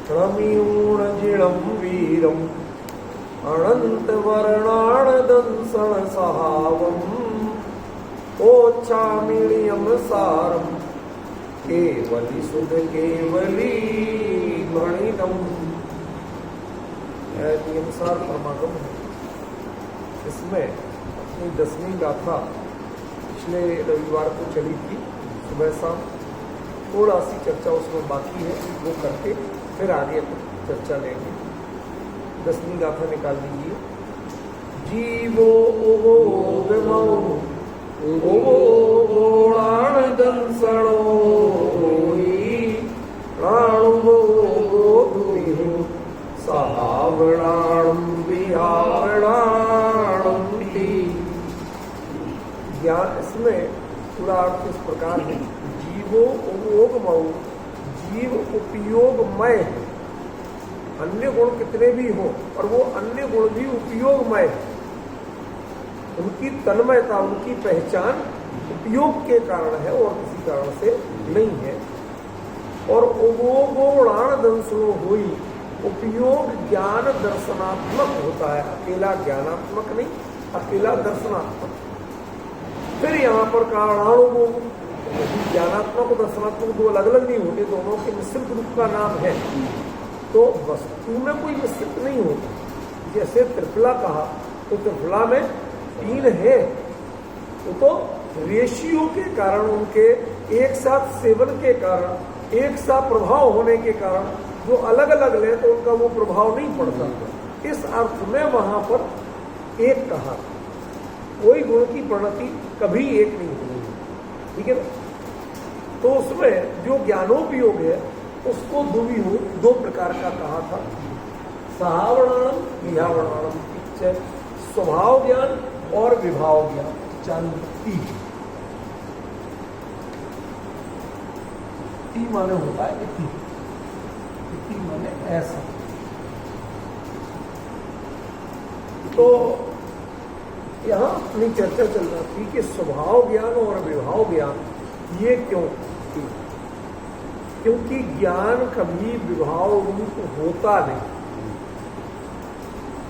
णमीऊणजिणं वीरम् अनन्तवर्णाणदंसण सहावम् ओच्छामिणियं सारम् केवली सुध केवली गणितम्। नियम सार परमागम है। इसमें अपनी 10वीं गाथा पिछले रविवार को चली थी सुबह शाम। थोड़ा सी चर्चा उसमें बाकी है, वो करके फिर आगे चर्चा लेंगे। 10वीं गाथा निकाल लीजिए। जीवो ओवो विमौ ओवो गोणाण दंसणो प्राणुवो गोधुरिहु सहावणाणं विहावणाणं ति। ज्ञान इसमें पूरा अर्थ इस प्रकार है। जीवो उपयोगमौ, जीव उपयोगमय है। अन्य गुण कितने भी हो और वो अन्य गुण भी उपयोगमय है। उनकी तन्मयता, उनकी पहचान उपयोग के कारण है और किसी कारण से नहीं है। और उपयोगोणाण दंसनो हुई, उपयोग ज्ञान दर्शनात्मक होता है, अकेला ज्ञानात्मक नहीं, अकेला दर्शनात्मक। फिर यहाँ पर कारणाणु ज्ञानात्मक और दर्शनात्मक दो अलग अलग नहीं होते, दोनों के मिश्रित रूप का नाम है। तो वस्तु में कोई मिश्रित नहीं होता। जैसे त्रिफला कहा तो त्रिफला में 3 है, तो रेशियो के कारण, उनके एक साथ सेवन के कारण, एक साथ प्रभाव होने के कारण जो अलग अलग ले तो उनका वो प्रभाव नहीं पड़ता। इस अर्थ में वहां पर एक कहा, कोई गुण की परिणति कभी एक नहीं होगी, ठीक है ना। तो उसमें जो ज्ञानोपयोग है उसको दो प्रकार का कहा था, सहावणाणम विहावणाणम। स्वभाव ज्ञान और विभाव ज्ञान, जानती। इति माने होता है इति, इति माने ऐसा। तो यहां अपनी चर्चा चल रही थी कि स्वभाव ज्ञान और विभाव ज्ञान ये क्यों, क्योंकि ज्ञान कभी विभाव रूप होता नहीं।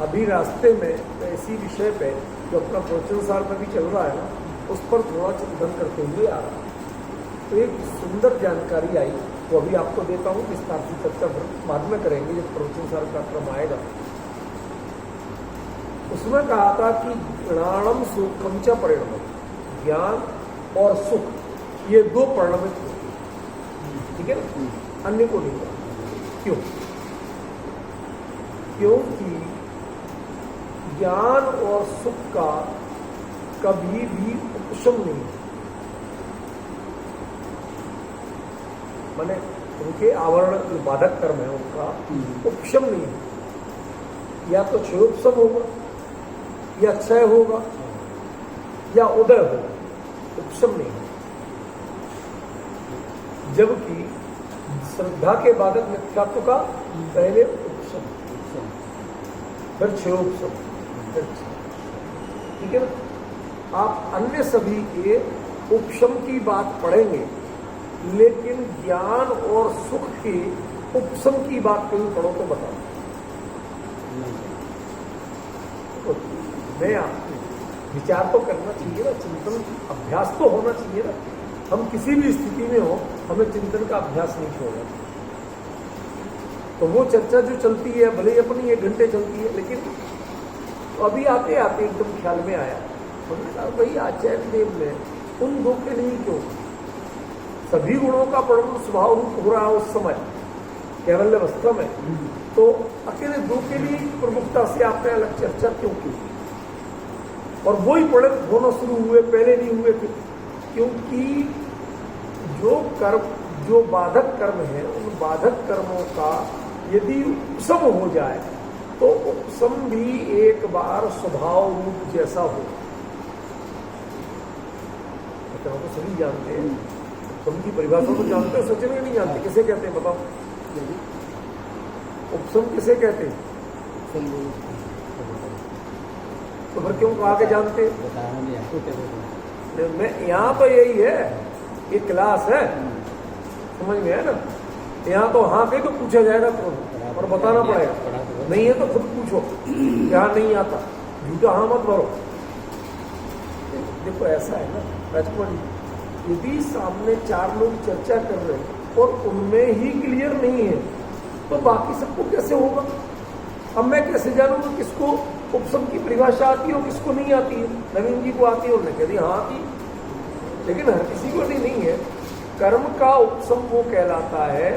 अभी रास्ते में ऐसी विषय पे जो अपना प्रवचन सार में भी चल रहा है ना, उस पर थोड़ा चिंतन करते हुए आ रहा। तो एक सुंदर जानकारी आई, वो अभी आपको देता हूँ। विस्तार से चर्चा बाद में करेंगे जब प्रवचन सार का क्रम आएगा। उसमें कहा था कि ज्ञानम सुखम च परिणमम, ज्ञान और सुख ये 2 परिणमित होते हैं, ठीक है ना, अन्य को नहीं होता। क्यों? क्योंकि ज्ञान और सुख का कभी भी उपशम नहीं है। माने उनके आवरण बाधक कर्म है, उनका उपशम नहीं है। या तो क्षयोपशम होगा, या क्षय होगा, या उदय होगा, उपशम नहीं है। जबकि श्रद्धा के बाधक मिथ्यात्व का पहले उपशम, फिर क्षयोपशम, ठीक है ना। आप अन्य सभी के उपशम की बात पढ़ेंगे, लेकिन ज्ञान और सुख के उपशम की बात कहीं पढ़ो तो बताओ। मैं आपको विचार तो करना चाहिए ना, चिंतन अभ्यास तो होना चाहिए ना। हम किसी भी स्थिति में हो, हमें चिंतन का अभ्यास नहीं छोड़ना। तो वो चर्चा जो चलती है, भले ही अपनी 1 घंटे चलती है, लेकिन अभी आते आते एकदम ख्याल में आया, हमने कहा भाई आचार्य देव ने उन 2 के लिए क्यों, सभी गुणों का परिणम स्वभाव रूप हो रहा है उस समय कैवल्य अवस्था में, तो अकेले 2 के लिए प्रमुखता से आपने अलग चर्चा क्यों की? और वो ही परिणत होना शुरू हुए, पहले नहीं हुए थे। क्योंकि जो कर्म, जो बाधक कर्म है, उन बाधक कर्मों का यदि उपशम हो जाए तो उपशम भी एक बार स्वभाव रूप जैसा हो। तो सभी जानते हैं, उपशम की परिभाषा तो जानते हो, सच में नहीं जानते। किसे कहते हैं बताओ? उपशम किसे कहते हैं? तो फिर क्यों कहा के जानते? मैं यहाँ तो यही है, ये क्लास है, समझ में है ना। यहाँ तो हाँ कहीं तो पूछा जाएगा तुरंत और बताना पड़ेगा, नहीं है तो खुद पूछो यहाँ नहीं आता, झूठा हाँ मत भरो। देखो ऐसा है ना राजकुमार, यदि सामने 4 लोग चर्चा कर रहे हैं और उनमें ही क्लियर नहीं है तो बाकी सबको कैसे होगा? अब मैं कैसे जानूँ कि किसको उपसम की परिभाषा आती है और किसको नहीं आती है? नवीन जी को आती है, उन्होंने कह दी हाँ आती, लेकिन हर किसी को नहीं है। कर्म का उपसम वो कहलाता है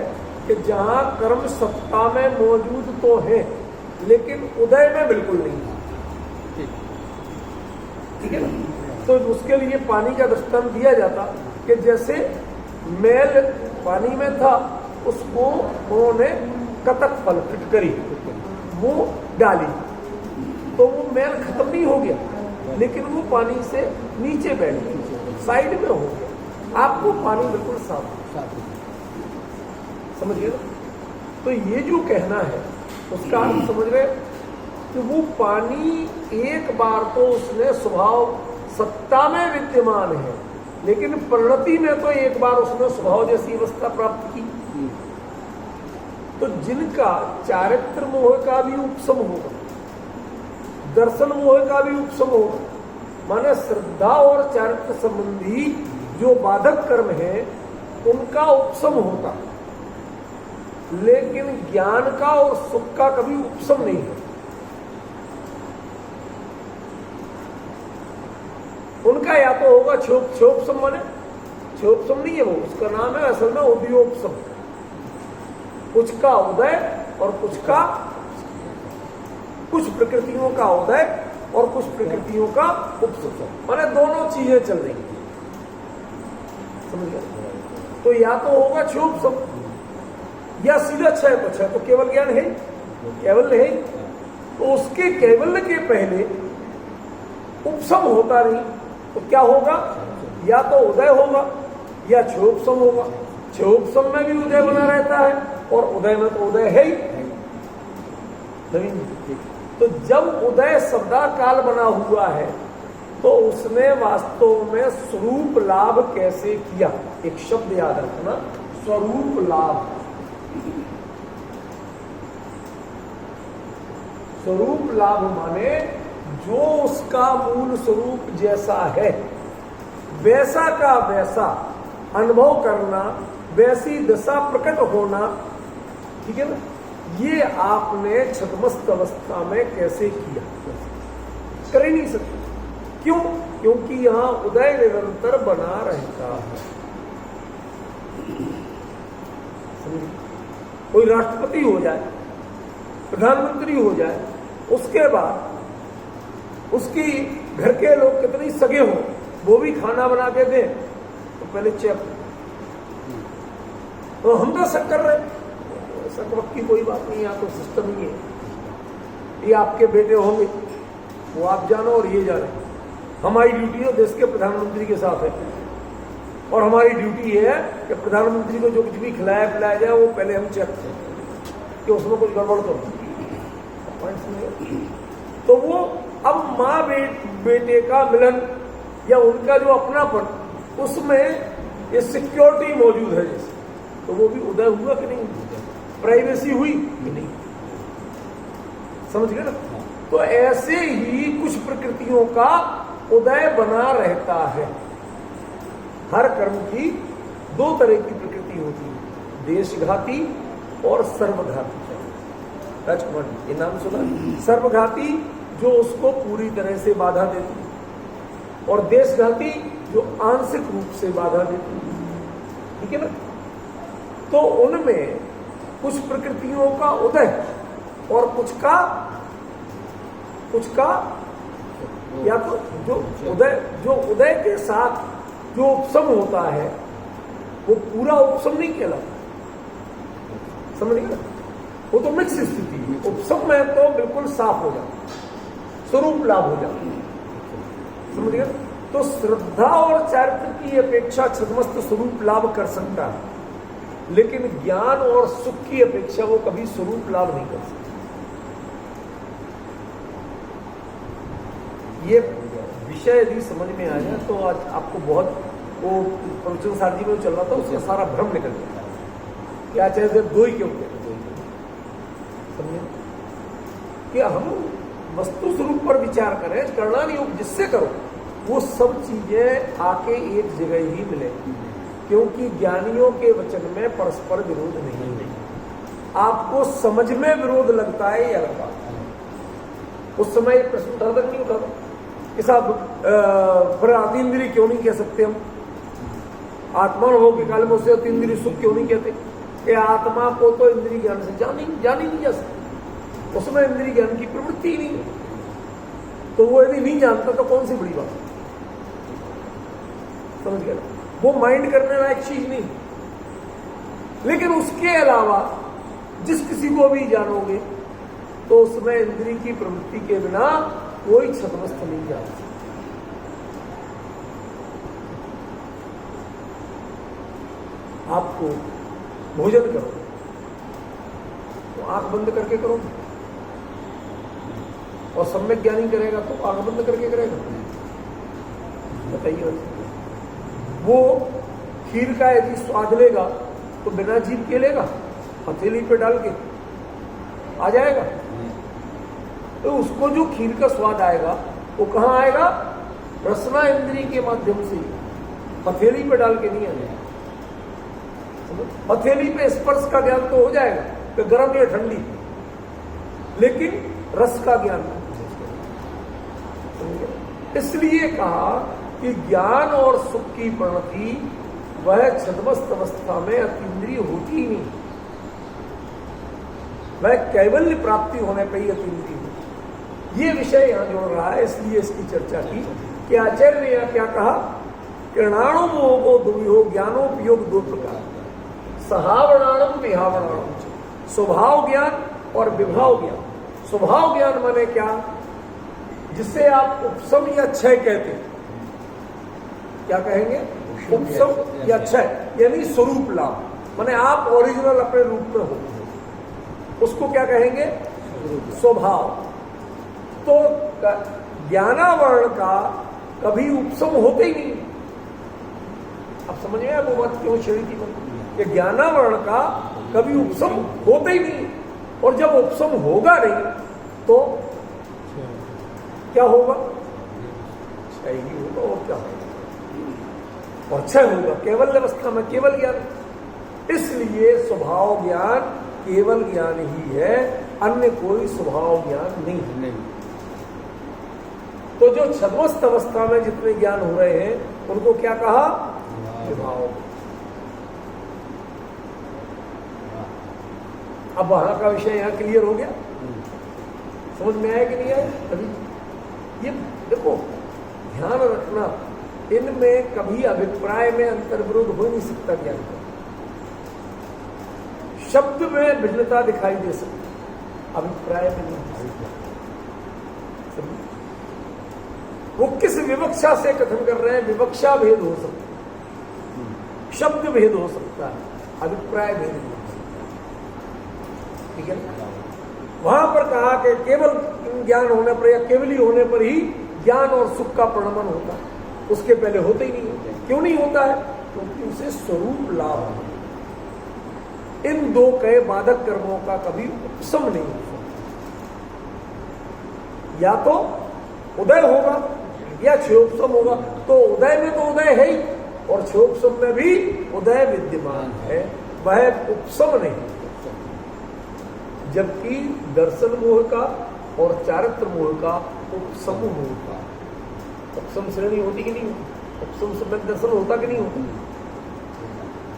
कि जहां कर्म सत्ता में मौजूद तो है लेकिन उदय में बिल्कुल नहीं है। ठीक है ना? तो उसके लिए पानी का दृष्टांत दिया जाता कि जैसे मैल पानी में था, उसको उन्होंने कतक फल फिटकरी वो डाली तो वो मैल खत्म नहीं हो गया, लेकिन वो पानी से नीचे बैठ गया, साइड में हो गया। आपको पानी बिल्कुल साफ समझ गए ना? तो ये जो कहना है उसका आप समझ रहे कि वो पानी एक बार तो उसने स्वभाव सत्ता में विद्यमान है, लेकिन परिणति में तो एक बार उसने स्वभाव जैसी अवस्था प्राप्त की। तो जिनका चारित्र मोह का भी उपशम होगा, दर्शन मोह का भी उपशम होगा, माने श्रद्धा और चारित्र संबंधी जो बाधक कर्म है उनका उपशम होता, लेकिन ज्ञान का और सुख का कभी उपशम नहीं है। उनका या तो होगा क्षोपसम, माने क्षोपसम नहीं है वो, उसका नाम है असल में उदयोपसम। कुछ का उदय और कुछ प्रकृतियों का उदय और कुछ प्रकृतियों का उपसम, माने दोनों चीजें चल रही हैं। समझ गए? तो या तो होगा क्षोपसम या सीधा क्षय, तो क्षय तो केवल ज्ञान है, कैवल्य है, तो उसके कैवल्य के पहले उपसम होता नहीं, तो क्या होगा? या तो उदय होगा या क्षोपसम होगा। क्षोपसम में भी उदय बना रहता है और उदय में तो उदय है ही नहीं। तो जब उदय शब्दाकाल बना हुआ है तो उसने वास्तव में स्वरूप लाभ कैसे किया? एक शब्द याद रखना, स्वरूप लाभ। स्वरूप लाभ माने जो उसका मूल स्वरूप जैसा है वैसा का वैसा अनुभव करना, वैसी दशा प्रकट होना। ठीक है ना? ये आपने छद्मस्त अवस्था में कैसे किया? कर ही नहीं सकते। क्यों? क्योंकि यहां उदय निरंतर बना रहता है। कोई राष्ट्रपति हो जाए, प्रधानमंत्री हो जाए, उसके बाद उसकी घर के लोग कितने सगे हों, वो भी खाना बना के दें तो पहले चेक, तो हम तो शक कर रहे, शक की कोई बात नहीं, यहाँ तो सिस्टम ही है। ये आपके बेटे होंगे, वो आप जानो और ये जाने। हमारी ड्यूटी है देश के प्रधानमंत्री के साथ है, और हमारी ड्यूटी है कि प्रधानमंत्री को जो कुछ भी खिलाया पिलाया जाए वो पहले हम चेक करें कि उसमें कुछ गड़बड़ तो नहीं। तो वो अब माँ बेटे का मिलन या उनका जो अपनापन, उसमें ये सिक्योरिटी मौजूद है जैसे, तो वो भी उदय हुआ कि नहीं? प्राइवेसी हुई कि नहीं? समझ गए ना? तो ऐसे ही कुछ प्रकृतियों का उदय बना रहता है। हर कर्म की 2 तरह की प्रकृति होती है, देशघाती और सर्वघाती। राजकुमार ये नाम सुना? सर्वघाती जो उसको पूरी तरह से बाधा देती, और देशघाती जो आंशिक रूप से बाधा देती। ठीक है ना? तो उनमें कुछ प्रकृतियों का उदय और कुछ का या तो जो उदय के साथ जो उपशम होता है वो पूरा उपशम नहीं कहलाता। समझ गए? वो तो मिक्स स्थिति है। उपशम में तो बिल्कुल साफ हो जाता, स्वरूप लाभ हो जाता। समझ गए? तो श्रद्धा और चारित्र की अपेक्षा छद्मस्त स्वरूप लाभ कर सकता है, लेकिन ज्ञान और सुख की अपेक्षा वो कभी स्वरूप लाभ नहीं कर सकता। ये विषय यदि समझ में आ जाए तो आज आपको बहुत, वो प्रवचन सारथी में चल रहा था उसका सारा भ्रम निकल जाता है। कि आचार्य देव दो ही क्यों कहते? समझे? कि हम वस्तु स्वरूप पर विचार करें, करणान योग जिससे करो, वो सब चीजें आके एक जगह ही मिलेंगी, क्योंकि ज्ञानियों के वचन में परस्पर विरोध नहीं है। आपको समझ में विरोध लगता है, यह अलग बात है। उस समय प्रश्न उठा तक नहीं उठा कि साहब फिर अतीन्द्रिय क्यों नहीं कह सकते हम? आत्मा हो के काल में उसे अतीन्द्रिय सुख क्यों नहीं कहते? कि आत्मा को तो इंद्रिय ज्ञान से जानी नहीं जा सकती, उसमें इंद्रिय ज्ञान की प्रवृत्ति ही नहीं है। तो वो यदि नहीं जानता तो कौन सी बड़ी बात है? समझ गया? वो माइंड करने लायक चीज नहीं। लेकिन उसके अलावा जिस किसी को भी जानोगे तो उसमें इंद्रिय की प्रवृत्ति के बिना कोई छद्मस्त नहीं जा सकता। आपको भोजन करो तो आंख बंद करके करो, और सम्यक ज्ञानी करेगा तो आंख बंद करके करेगा? बताइए। वो खीर का यदि स्वाद लेगा तो बिना जीभ के लेगा, हथेली पे डाल के आ जाएगा? तो उसको जो खीर का स्वाद आएगा वो कहां आएगा? रसना इंद्रिय के माध्यम से, हथेली पे डाल के नहीं आएगा। हथेली पे स्पर्श का ज्ञान तो हो जाएगा कि गर्म या ठंडी, लेकिन रस का ज्ञान नहीं। इसलिए कहा कि ज्ञान और सुख की प्रणति वह छद्मस्त अवस्था में अतीन्द्रिय होती ही नहीं, वह कैवल्य प्राप्ति होने पर ही अतीन्द्रिय होती। ये विषय यहां जोड़ रहा है, इसलिए इसकी चर्चा की कि आचार्य ने यहां क्या कहा? कृणाणु मोहो दुविहो ज्ञानोपयोग दो प्रकार, सहावणाणम विहावणाणम, स्वभाव ज्ञान और विभाव ज्ञान। स्वभाव ज्ञान माने क्या? जिसे आप उपसम या क्षय कहते हैं। क्या कहेंगे? उपसम या क्षय, यानी स्वरूप लाभ, माने आप ओरिजिनल अपने रूप में हो, उसको क्या कहेंगे? स्वभाव। तो ज्ञानावरण का कभी उपसम होते ही नहीं। अब समझ में आया वो बात क्यों छेड़ी थी मैंने? कि ज्ञानावरण का कभी उपसम होते ही नहीं, और जब उपसम होगा नहीं तो क्या होगा? क्षय ही होगा, और क्या होगा? और क्षय होगा केवल अवस्था में, केवल ज्ञान। इसलिए स्वभाव ज्ञान केवल ज्ञान ही है, अन्य कोई स्वभाव ज्ञान नहीं। तो जो छद्मस्त अवस्था में जितने ज्ञान हो रहे हैं उनको क्या कहा? विभाव। अब वहां का विषय यहां क्लियर हो गया? समझ में आया कि नहीं आया? अभी ये देखो, ध्यान रखना, इनमें कभी अभिप्राय में अंतर्विरोध हो नहीं सकता। ज्ञान का शब्द में भिन्नता दिखाई दे सकती, अभिप्राय में नहीं। वो किस विवक्षा से कथन कर रहे हैं? विवक्षा भेद हो सकता है, शब्द भेद हो सकता है, अभिप्राय भेद नहीं हो सकता। ठीक है? वहां पर कहा कि केवल ज्ञान होने पर या केवली होने पर ही ज्ञान और सुख का प्रणमन होता है, उसके पहले होते ही नहीं होते। क्यों नहीं होता है? क्योंकि उसे स्वरूप लाभ है। इन दो के बाधक कर्मों का कभी उपशम नहीं होता। या तो उदय होगा या क्षयोपशम होगा। तो उदय में तो उदय है ही, और क्षयोपशम में भी उदय विद्यमान है, वह उपशम नहीं। जबकि दर्शन मोह का और चारित्र मोह का उपशम मोह का, उपशम श्रेणी होती कि नहीं? उपशम सम्यक दर्शन होता कि नहीं होता?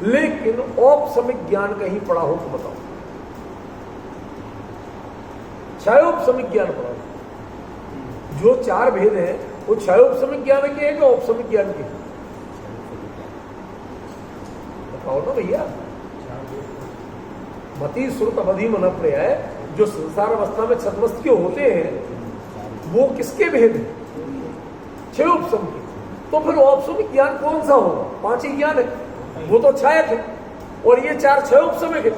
लेकिन औपसमिक ज्ञान कहीं पढ़ा हो तो बताओ, क्षयोपसमिक ज्ञान पढ़ा हो। जो चार भेद हैं वो क्षयोपसमिक ज्ञान के हैं कि औपसमिक ज्ञान के? बताओ ना भैया। मति श्रुत अवधि मन प्रय, जो संसार अवस्था में छद्मस्त के होते हैं वो किसके भेद हैं? क्षयोपसम के। तो फिर औपसमिक ज्ञान कौन सा होगा? पांच ही ज्ञान है, वो तो छाया थे, और ये चार क्षयोपसमिक है।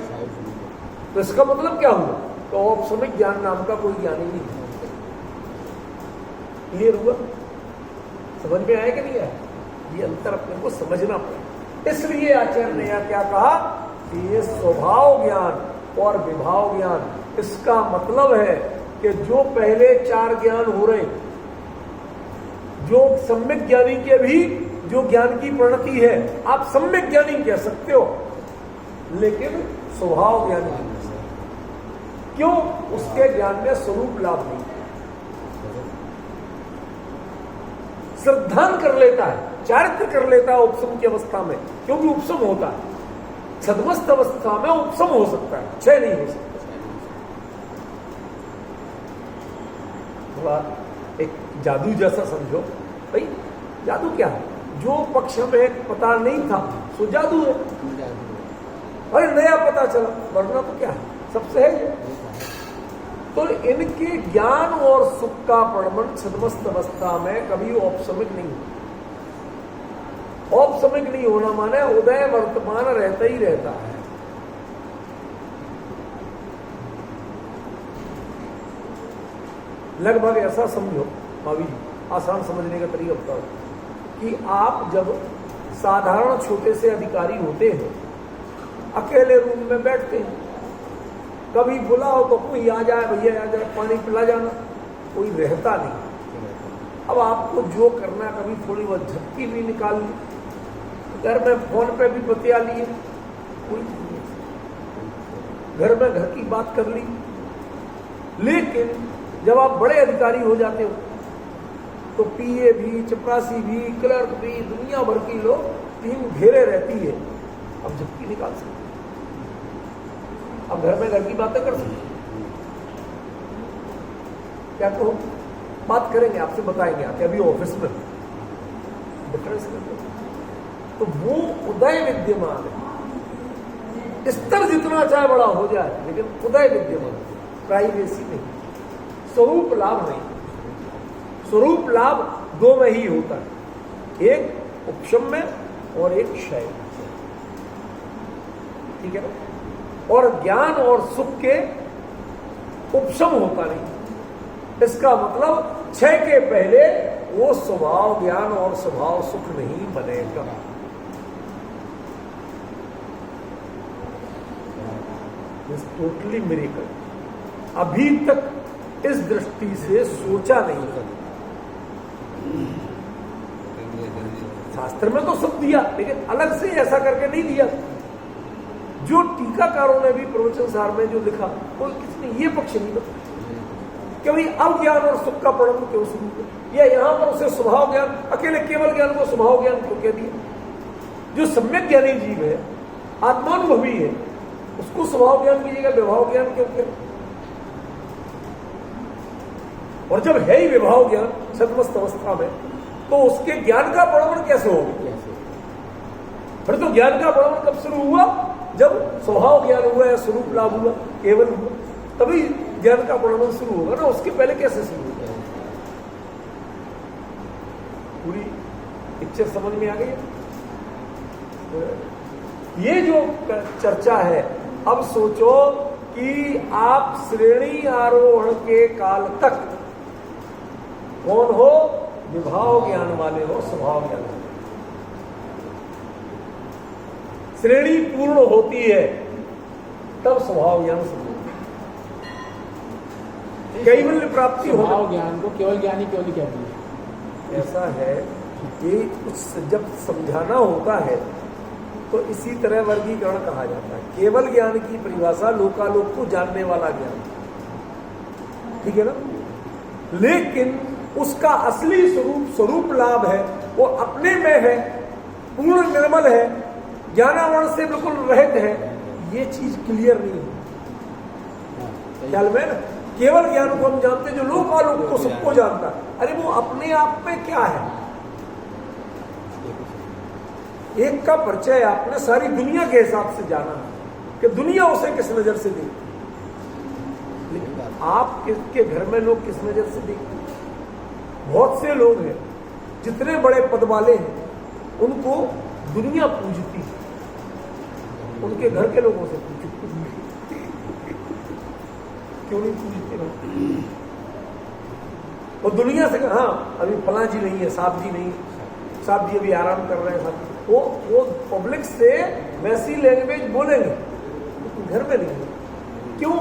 तो इसका मतलब क्या हुआ? तो औपसमिक ज्ञान नाम का कोई ज्ञान ही नहीं है। क्लियर हुआ? समझ में आया कि नहीं आया? ये अंतर अपने को समझना पड़ेगा। इसलिए आचार्य ने यहां क्या कहा? कि ये स्वभाव ज्ञान और विभाव ज्ञान, इसका मतलब है कि जो पहले 4 ज्ञान हो रहे, जो सम्यक ज्ञानी के भी जो ज्ञान की परिणति है, आप सम्यक ज्ञानी कह सकते हो, लेकिन स्वभाव ज्ञानी नहीं कह सकते। क्यों? उसके ज्ञान में स्वरूप लाभ नहीं, श्रद्धान कर लेता है, चारित्र कर लेता है उपसम की अवस्था में, क्योंकि उपसम होता है। छद्मस्त अवस्था में उपसम हो सकता है, क्षय नहीं हो सकता। थोड़ा एक जादू जैसा समझो भाई। जादू क्या है? जो पक्ष में पता नहीं था सो जादू है। अरे नया पता चला, वरना तो क्या है, सब सहज है। तो इनके ज्ञान और सुख का प्रमाण छद्मस्त अवस्था में कभी औपसमिक नहीं होता। औपसमिक नहीं होना माने उदय वर्तमान रहता ही रहता है। लगभग ऐसा समझो भाभी, आसान समझने का तरीका बताओ कि आप जब साधारण छोटे से अधिकारी होते हैं, अकेले रूम में बैठते हैं, कभी बुलाओ तो कोई आ जाए, भैया आ जाए, पानी पिला जाना, कोई रहता नहीं। अब आपको जो करना, कभी थोड़ी बहुत झपकी भी निकाल ली, घर में फोन पे भी बतिया लिए, कोई घर में घर की बात कर ली। लेकिन जब आप बड़े अधिकारी हो जाते हो तो पीए भी, चपरासी भी, क्लर्क भी, दुनिया भर की लोग टीम घेरे रहती है। अब झपकी निकाल सकते, अब घर में घर की बातें कर सकते, क्या कहो, बात करेंगे, आपसे बताएंगे, आके अभी ऑफिस में डिफरेंस करते। तो वो उदय विद्यमान है, स्तर जितना चाहे बड़ा हो जाए, लेकिन उदय विद्यमान, प्राइवेसी नहीं, स्वरूप लाभ नहीं। स्वरूप लाभ दो में ही होता है, एक उपशम में और एक क्षय, ठीक है ना। और ज्ञान और सुख के उपशम होता नहीं। इसका मतलब क्षय के पहले वो स्वभाव ज्ञान और स्वभाव सुख नहीं बनेगा। इस टोटली मिरेकल, अभी तक इस दृष्टि से सोचा नहीं था। शास्त्र में तो सब दिया, लेकिन अलग से ऐसा करके नहीं दिया। जो टीकाकारों ने भी प्रवचन सार में जो लिखा, वो किसने ये पक्ष नहीं बताया कि भाई अब ज्ञान और सुख का प्रणव क्यों शुरू किया, या यहां पर उसे स्वभाव ज्ञान, अकेले केवल ज्ञान को स्वभाव ज्ञान क्यों कह दिया। जो सम्यक ज्ञानी जीव है, आत्मानुभवी है, उसको स्वभाव ज्ञान की जगह विभाव ज्ञान क्यों कह। और जब है ही विभाव ज्ञान छद्मस्त अवस्था में, तो उसके ज्ञान का प्रमाण कैसे होगा? फिर तो ज्ञान का प्रमाण कब शुरू हुआ? जब स्वभाव ज्ञान हुआ या स्वरूप लाभ हुआ, केवल हुआ, तभी ज्ञान का प्रमाण शुरू होगा ना। उसके पहले कैसे शुरू होगा? पूरी पिक्चर समझ में आ गई। ये जो चर्चा है, अब सोचो कि आप श्रेणी आरोहण के काल तक कौन हो? विभाव ज्ञान वाले हो, स्वभाव ज्ञान वाले। श्रेणी पूर्ण होती है तब स्वभाव ज्ञान शुरू होता है। कैवल्य प्राप्ति हो, स्वभाव ज्ञान को केवल ज्ञानी क्यों नहीं कहती है? ऐसा है कि कुछ जब समझाना होता है तो इसी तरह वर्गीकरण कहा जाता है। केवल ज्ञान की परिभाषा लोकालोक को जानने वाला ज्ञान, ठीक है ना। लेकिन उसका असली स्वरूप लाभ है, वो अपने में है, पूर्ण निर्मल है, ज्ञानावरण से बिल्कुल रहित है। ये चीज क्लियर नहीं है ख्याल में ना। केवल ज्ञान को हम जानते हैं, जो लोकालोक को सबको जानता है, अरे वो अपने आप में क्या है? एक का परिचय आपने सारी दुनिया के हिसाब से जाना कि दुनिया उसे किस नजर से देखती, लेकिन आप किसके घर में लोग किस नजर से देखते? बहुत से लोग हैं जितने बड़े पद वाले हैं, उनको दुनिया पूजती है, उनके घर के लोगों से पूछो क्यों नहीं पूजते ना? और दुनिया से हाँ अभी फलां जी नहीं है, साहब जी नहीं, साहब जी अभी आराम कर रहे हैं, साहब वो पब्लिक से वैसी लैंग्वेज बोलेंगे, घर में नहीं। क्यों?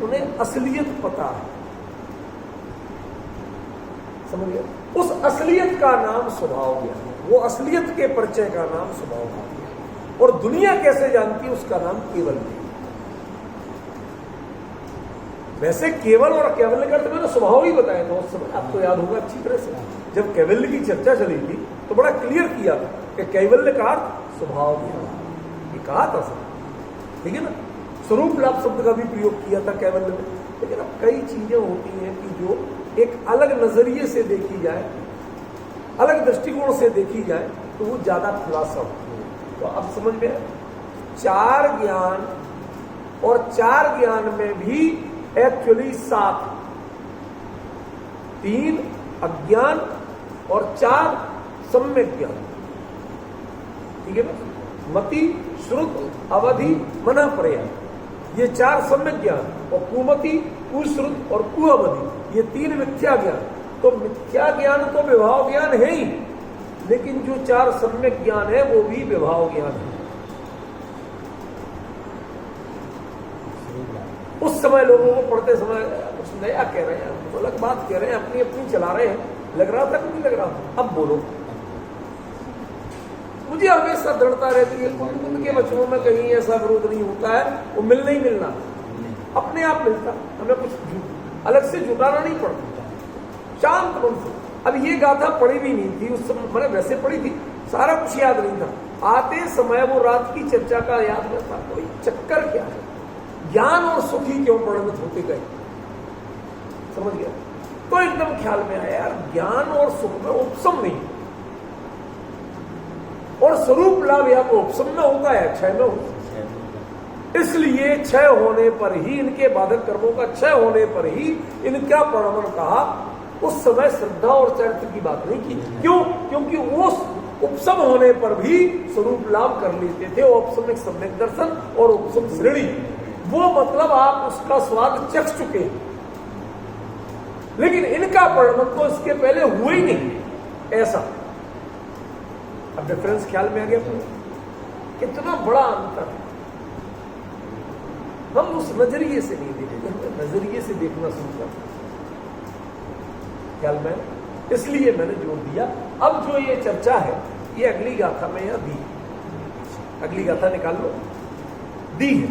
उन्हें असलियत पता है। समझ गए? उस असलियत का नाम स्वभाव ज्ञान है। वो असलियत के परिचय का नाम स्वभाव ज्ञान है। और दुनिया कैसे जानती है उसका नाम केवल है। वैसे केवल और कैवल्य का मैंने स्वभाव ही बताया था उस समय, आपको याद होगा अच्छी तरह से। जब कैवल्य की चर्चा चली थी तो बड़ा क्लियर किया था कि कैवल्य का अर्थ स्वभाव ज्ञान, ये कहा था सब, ठीक है ना। स्वरूप लाभ शब्द का भी प्रयोग किया था कैवल्य में। लेकिन अब कई चीजें होती हैं कि जो एक अलग नजरिए से देखी जाए, अलग दृष्टिकोण से देखी जाए तो वो ज्यादा खुलासा होती है। तो अब समझ में, चार ज्ञान और चार ज्ञान में भी एक्चुअली 7, 3 अज्ञान और 4 सम्यक ज्ञान, ठीक है ना। मति, श्रुत, अवधि, मनः प्रयण, ये 4 सम्यक ज्ञान, और कुमति, कुश्रुत और कुअवधि, ये 3 मिथ्या ज्ञान। तो मिथ्या ज्ञान तो विभाव ज्ञान है ही, लेकिन जो 4 सम्यक ज्ञान है वो भी विभाव ज्ञान है। उस समय लोगों को पढ़ते समय कुछ नया कह रहे हैं, कुछ अलग बात कह रहे हैं, अपनी अपनी चला रहे हैं, लग रहा था कि नहीं लग रहा था। अब बोलो, मुझे हमेशा दृढ़ता रहती है उनके वचनों में कहीं ऐसा विरोध नहीं होता है, वो मिलना ही मिलना, अपने आप मिलता, हमें कुछ अलग से जुटाना नहीं पड़ता, शांत मन से। अब ये गाथा पढ़ी भी नहीं थी उस समय, मैंने वैसे पढ़ी थी, सारा कुछ याद नहीं था। आते समय वो रात की चर्चा का याद में था, कोई चक्कर क्या है, ज्ञान और सुखी क्यों परिणत होते गए, समझ गया। तो एकदम ख्याल में आया यार, ज्ञान और सुख में उपशम नहीं, और स्वरूप लाभ या तो उपशम में होता है, क्षय में होता है। इसलिए क्षय होने पर ही, इनके बाधक कर्मों का क्षय होने पर ही इनका परिणाम कहा। उस समय श्रद्धा और चरित्र की बात नहीं की। क्यों? क्योंकि वो उपशम होने पर भी स्वरूप लाभ कर लेते थे। औपसमिक सम्यक दर्शन और उपशम श्रेणी, वो मतलब आप उसका स्वाद चख चुके हैं, लेकिन इनका परिणाम तो इसके पहले हुआ ही नहीं, ऐसा। अब डिफरेंस ख्याल में आ गया, कितना बड़ा अंतर है। हम उस नजरिए से नहीं देखते, हमें नजरिए से देखना शुरू करते, ख्याल में। इसलिए मैंने जोर दिया। अब जो ये चर्चा है ये अगली गाथा में यहां दी, अगली गाथा निकाल लो, दी है,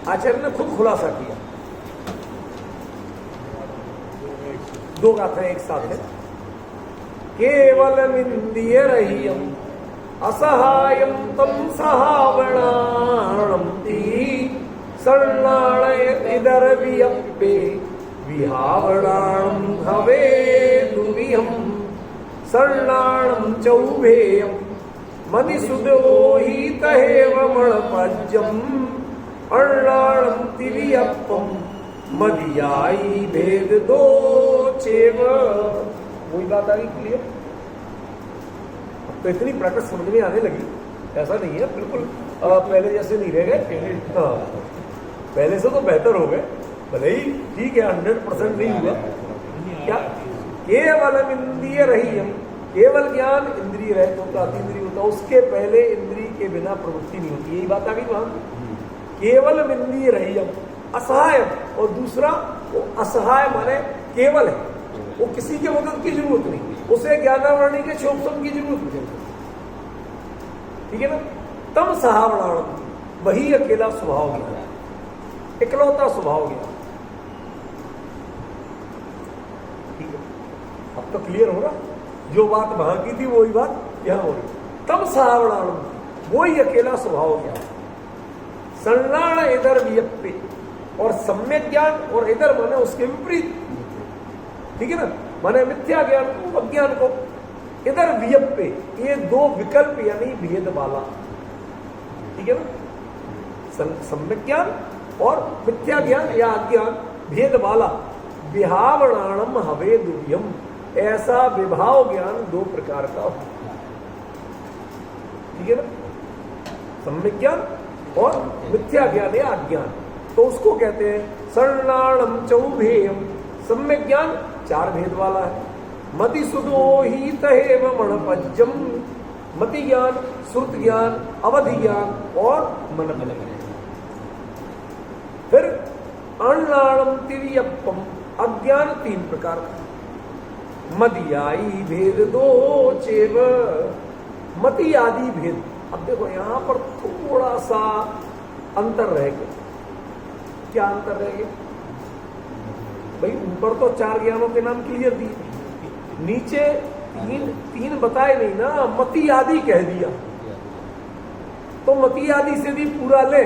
आचार्य ने खुद खुलासा किया। 2 गाथाएं एक साथ है। केवल मिंदिय रहियम असहायम तम सहावणाणम शरणालय इधर वियप्पे विहावणाणम हवे दुविहम शरणाणम चौभेयम मदिसुदो ही तहेव मणपज्जम अर्णाणम तिवियप्पम मदियाई भेद दो चेव। वही बात आ गई क्लियर। तो इतनी प्रैक्टिस समझ में आने लगी, ऐसा नहीं है बिल्कुल पहले जैसे नहीं रह गए। हाँ, पहले से तो बेहतर हो गए, भले ही ठीक है 100% नहीं हुआ। क्या? केवल इंद्रिय रही हम, केवल ज्ञान इंद्रिय रहित होता, अतीन्द्रिय होता, उसके पहले इंद्रिय के बिना प्रवृत्ति नहीं होती। यही बात आ गई वहां। केवल इंद्रिय रही हम असहाय, और दूसरा वो असहाय माने केवल है, वो किसी के मदद की जरूरत नहीं, उसे ज्ञानावरणी के क्षोभसम की जरूरत नहीं, ठीक है ना। तम सहावणाणम, वही अकेला स्वभाव गया, इकलौता स्वभाव गया, ठीक है। अब तो क्लियर हो रहा, जो बात वहां की थी वही बात यहां हो रही। तम सहावणाणम, वही अकेला स्वभाव गया। संलाण इधर वियप्पे, और सम्यक ज्ञान और इधर माने उसके विपरीत, ठीक है ना, माने मिथ्या ज्ञान को, अज्ञान को। इधर वियप्पे, ये 2 विकल्प यानी भेद वाला, ठीक है ना। सम्यक ज्ञान और मिथ्या ज्ञान या अज्ञान भेद वाला। विहावणाणम हवे दुर्यम, ऐसा विभाव ज्ञान 2 प्रकार का हो, ठीक है ना। सम्यक ज्ञान और मिथ्या ज्ञान या अज्ञान, तो उसको कहते हैं शरणाणम चौभेयम। सम्यक ज्ञान 4 भेद वाला है। मति सुदो ही तहेव मणपज्जम, मति ज्ञान श्रुत ज्ञान, अवधि ज्ञान और मन प्रलय। फिर अण्णाणम तिर्यप्पम, अज्ञान 3 प्रकार का। मदियाई भेद 2 चेव, मति आदि भेद। अब देखो यहां पर थोड़ा सा अंतर रह गया। क्या अंतर रह गया भाई? ऊपर तो 4 ज्ञानों के नाम क्लियर दिए, नीचे तीन बताए नहीं ना, मति आदि कह दिया। तो मति आदि से भी पूरा ले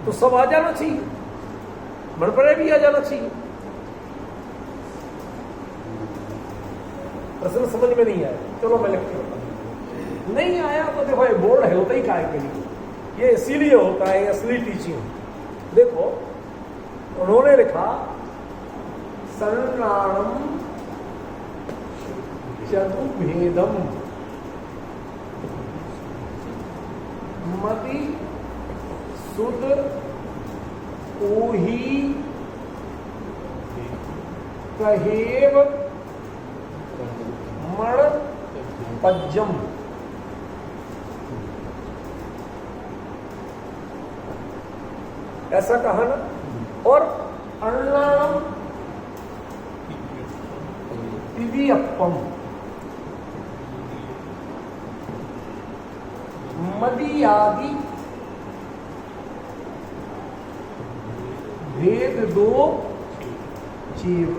तो सब आ जाना चाहिए, मन पर भी आ जाना चाहिए। प्रश्न समझ में नहीं आया, चलो मैं लिख के बताऊं। नहीं आया तो देखो ये बोर्ड है, होता ही काय के लिए, ये इसीलिए होता है असली टीचिंग। देखो उन्होंने लिखा सर्णाणम चतुर्भेदम मति सुद ओही कहेव मण पज्जम। ऐसा कहा ना। और अण्णाणम तिर्यप्पम, मदियादि भेद 2 चेव।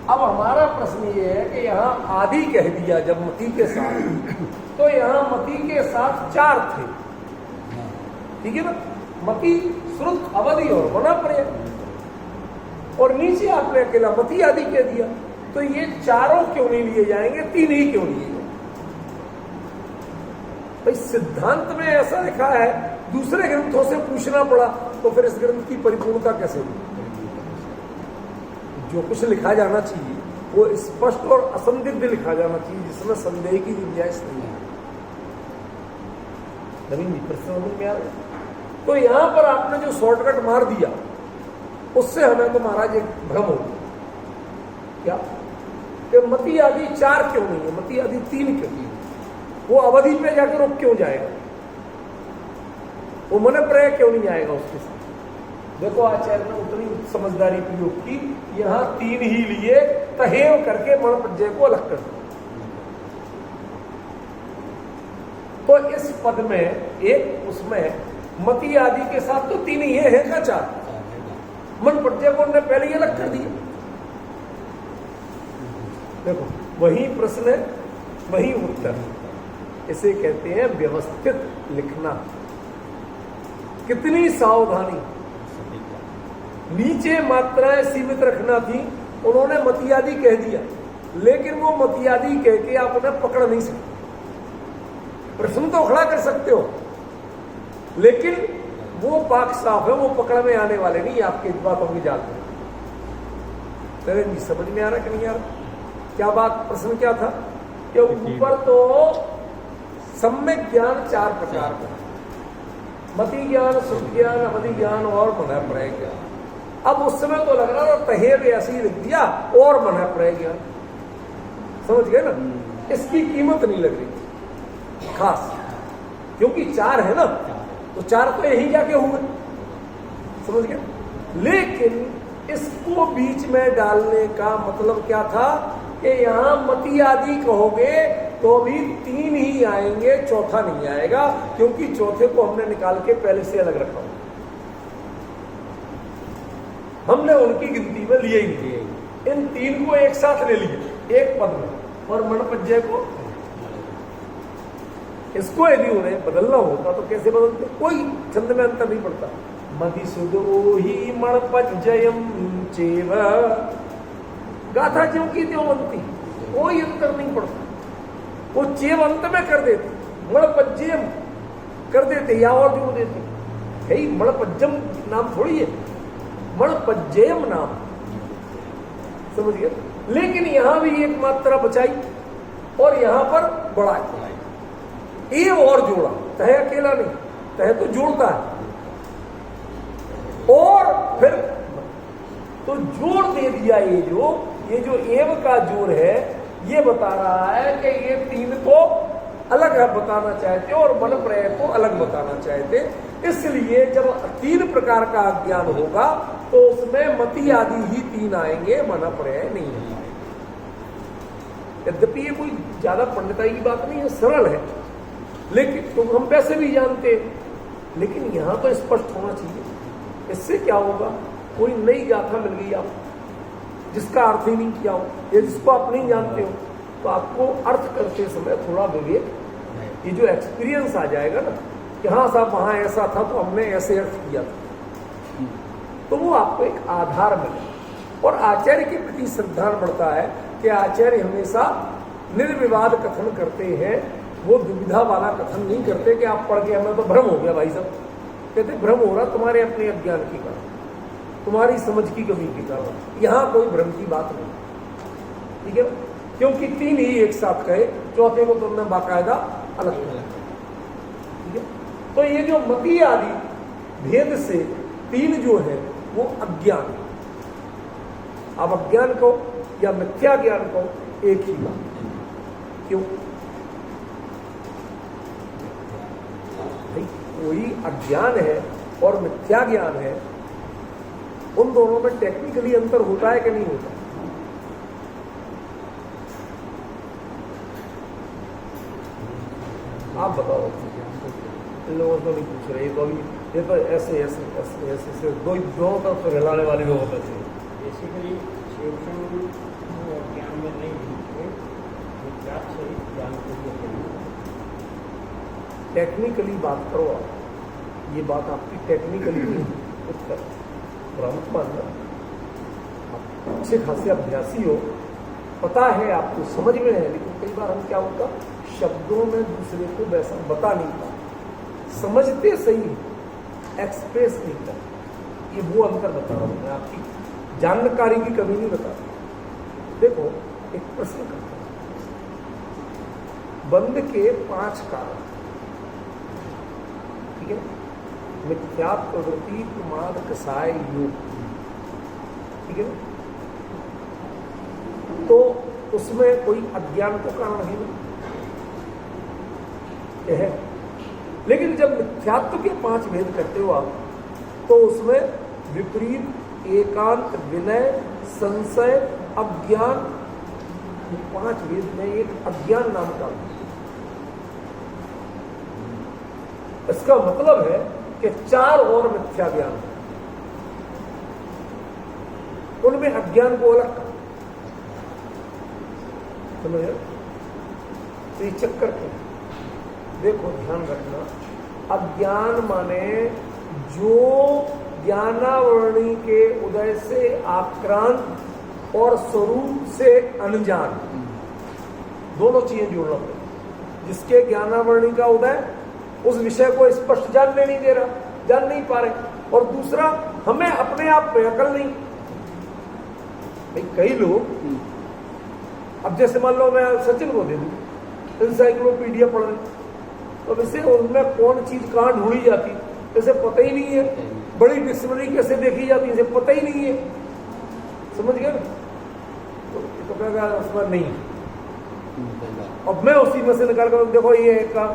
अब हमारा प्रश्न ये है कि यहां आदि कह दिया जब मति के साथ, तो यहां मति के साथ 4 थे, ठीक है ना। मति, श्रुत, अवधि और मना प्रलय, और नीचे आपने अकेला मति आदि कह दिया। तो ये चारों क्यों नहीं लिए जाएंगे, 3 ही क्यों लिए जाएंगे? भाई सिद्धांत में ऐसा लिखा है, दूसरे ग्रंथों से पूछना पड़ा, तो फिर इस ग्रंथ की परिपूर्णता कैसे हुई? जो कुछ लिखा जाना चाहिए वो स्पष्ट और असंदिग्ध लिखा जाना चाहिए, जिसमें संदेह की गुंजाइश नहीं है। प्रश्न में आ रहा है। तो यहां पर आपने जो शॉर्टकट मार दिया, उससे हमें तो महाराज एक भ्रम हो गया। क्या कि मति आदि 4 क्यों नहीं है, मति आदि 3 क्यों नहीं है? वो अवधि पे जाकर रुक क्यों जाएगा? वो मन प्रलय क्यों नहीं आएगा उसके साथ? देखो आचार्य ने उतनी समझदारी प्रयोग की, यहां 3 ही लिए, तहेव करके मन प्रत्यय को अलग कर दिया। तो इस पद में एक, उसमें मति आदि के साथ तो 3 ही है का 4, मन प्रत्यय को उन्होंने पहले ही अलग कर दिया। देखो वही प्रश्न वही उत्तर, इसे कहते हैं व्यवस्थित लिखना। कितनी सावधानी, नीचे मात्राएं सीमित रखना थी, उन्होंने मति आदि कह दिया, लेकिन वो मति आदि कह के आप उन्हें पकड़ नहीं सकते। प्रश्न तो खड़ा कर सकते हो, लेकिन वो पाक साफ है, वो पकड़ में आने वाले नहीं आपके बातों की जात में। नहीं समझ में आ रहा कि नहीं आ रहा? क्या बात, प्रश्न क्या था? कि ऊपर तो सम्यक ज्ञान 4 प्रकार का, मति ज्ञान, श्रुत ज्ञान, अवधि ज्ञान और मन प्रलय ज्ञान। अब उस समय तो लग रहा था तहेव ऐसे ही लिख दिया और मन प्रलय ज्ञान, समझ गए ना। इसकी कीमत नहीं लग रही थी खास, क्योंकि 4 है ना, तो 4 तो यही जाके हुए, समझ गए। लेकिन इसको बीच में डालने का मतलब क्या था कि यहां मति आदि कहोगे तो भी 3 ही आएंगे, चौथा नहीं आएगा, क्योंकि चौथे को हमने निकाल के पहले से अलग रखा, हमने उनकी गिनती में लिए ही नहीं। इन 3 को एक साथ ले लिए एक पद में, और मन प्रत्यय को, इसको यदि उन्हें बदलना होता तो कैसे बदलते? कोई छंद में अंतर नहीं पड़ता। मधुसूदो ही मण पज्जयम चेव, गाथा क्यों की त्यों बनती, कोई अंतर नहीं पड़ता। वो चेव अंत में कर देते, मण पज्जयम कर देते या और जोड़ देते। है मण पज्जम नाम थोड़ी है, मण पज्जयम नाम, समझ गए। लेकिन यहां भी एक मात्रा बचाई और यहां पर बढ़ाई, एव और जोड़ा, तह अकेला नहीं, तह तो जोड़ता है, और फिर तो जोड़ दे दिया। ये जो एव का जोड़ है, ये बता रहा है कि ये 3 को अलग बताना चाहते और मन प्रलय को अलग बताना चाहते। इसलिए जब 3 प्रकार का अज्ञान होगा तो उसमें मति आदि ही 3 आएंगे, मन प्रलय नहीं आएंगे। यद्यपि ये कोई ज्यादा पंडिताई की बात नहीं है, सरल है, लेकिन तो हम वैसे भी जानते हैं, लेकिन यहां तो स्पष्ट होना चाहिए। इससे क्या होगा, कोई नई गाथा मिल गई आप जिसका अर्थ ही नहीं किया हो, या जिसको आप नहीं जानते हो, तो आपको अर्थ करते समय थोड़ा विवेक, ये जो एक्सपीरियंस आ जाएगा ना कि हाँ साहब वहां ऐसा था तो हमने ऐसे अर्थ किया था, तो वो आपको एक आधार मिले। और आचार्य के प्रति श्रद्धा बढ़ता है कि आचार्य हमेशा निर्विवाद कथन करते हैं, वो दुविधा वाला कथन नहीं करते कि आप पढ़ के हमें तो भ्रम हो गया भाई साहब। कहते भ्रम हो रहा तुम्हारे अपने अज्ञान की कारण, तुम्हारी समझ की कमी के कारण, यहां कोई भ्रम की बात नहीं, ठीक है, क्योंकि 3 ही एक साथ कहे, चौथे को तुमने बाकायदा अलग किया, ठीक है। तो ये जो मति आदि भेद से 3 जो है वो अज्ञान, अब अज्ञान को या मिथ्या ज्ञान को एक ही बात, क्यों भाई, कोई अज्ञान है और मिथ्या ज्ञान है, उन दोनों में टेक्निकली अंतर होता है कि नहीं होता? आप बताओ, इन लोगों को नहीं पूछ रहे, तो अभी ये तो ऐसे ऐसे ऐसे ऐसे ऐसे दोनों तरफ से हिलाने वाले लोग होते थे। बेसिकली ज्ञान में नहीं है, ज्ञान को टेक्निकली बात करो आप, ये बात आपकी टेक्निकली नहीं, उत्तर भ्रांत मानना। आप अच्छे खासे अभ्यासी हो, पता है आपको, समझ में है, लेकिन कई बार हम क्या होता, शब्दों में दूसरे को वैसा बता नहीं पाते, समझते सही, एक्सप्रेस नहीं करते। ये वो अंतर बता रहा हूं मैं, आपकी जानकारी की कमी नहीं बता रहा। देखो एक प्रश्न करता हूं, बंद के 5 कारण, ठीक है, मिथ्या प्रवृत्ति, प्रमाद, कसाय, योग, ठीक है, तो उसमें कोई अज्ञान को कारण है नहीं है। लेकिन जब मिथ्यात्व के 5 भेद करते हो आप, तो उसमें विपरीत, एकांत, विनय, संशय, अज्ञान, 5 भेद में एक अज्ञान नाम का, इसका मतलब है कि 4 और मिथ्या ज्ञान, उनमें अज्ञान को अलग कर, समझे? तो ये चक्कर क्यों? देखो ध्यान रखना, अज्ञान माने जो ज्ञानावरणी के उदय से आक्रांत और स्वरूप से अनजान, दोनों चीजें जोड़ना पड़ेगी। जिसके ज्ञानावरणी का उदय उस विषय को स्पष्ट जानने नहीं दे रहा, जान नहीं पा रहे, और दूसरा हमें अपने आप पे अकल नहीं। भाई कई लोग, अब जैसे मान लो मैं सचिन को दे दूं इंसाइक्लोपीडिया पढ़ रहे, तो वैसे उनमें कौन चीज कहां ढूंढी जाती इसे पता ही नहीं है, बड़ी डिक्शनरी कैसे देखी जाती इसे पता ही नहीं है, समझ गए? तो कहेगा उसमें नहीं, अब मैं उसी में से निकाल कर देखो ये एक का,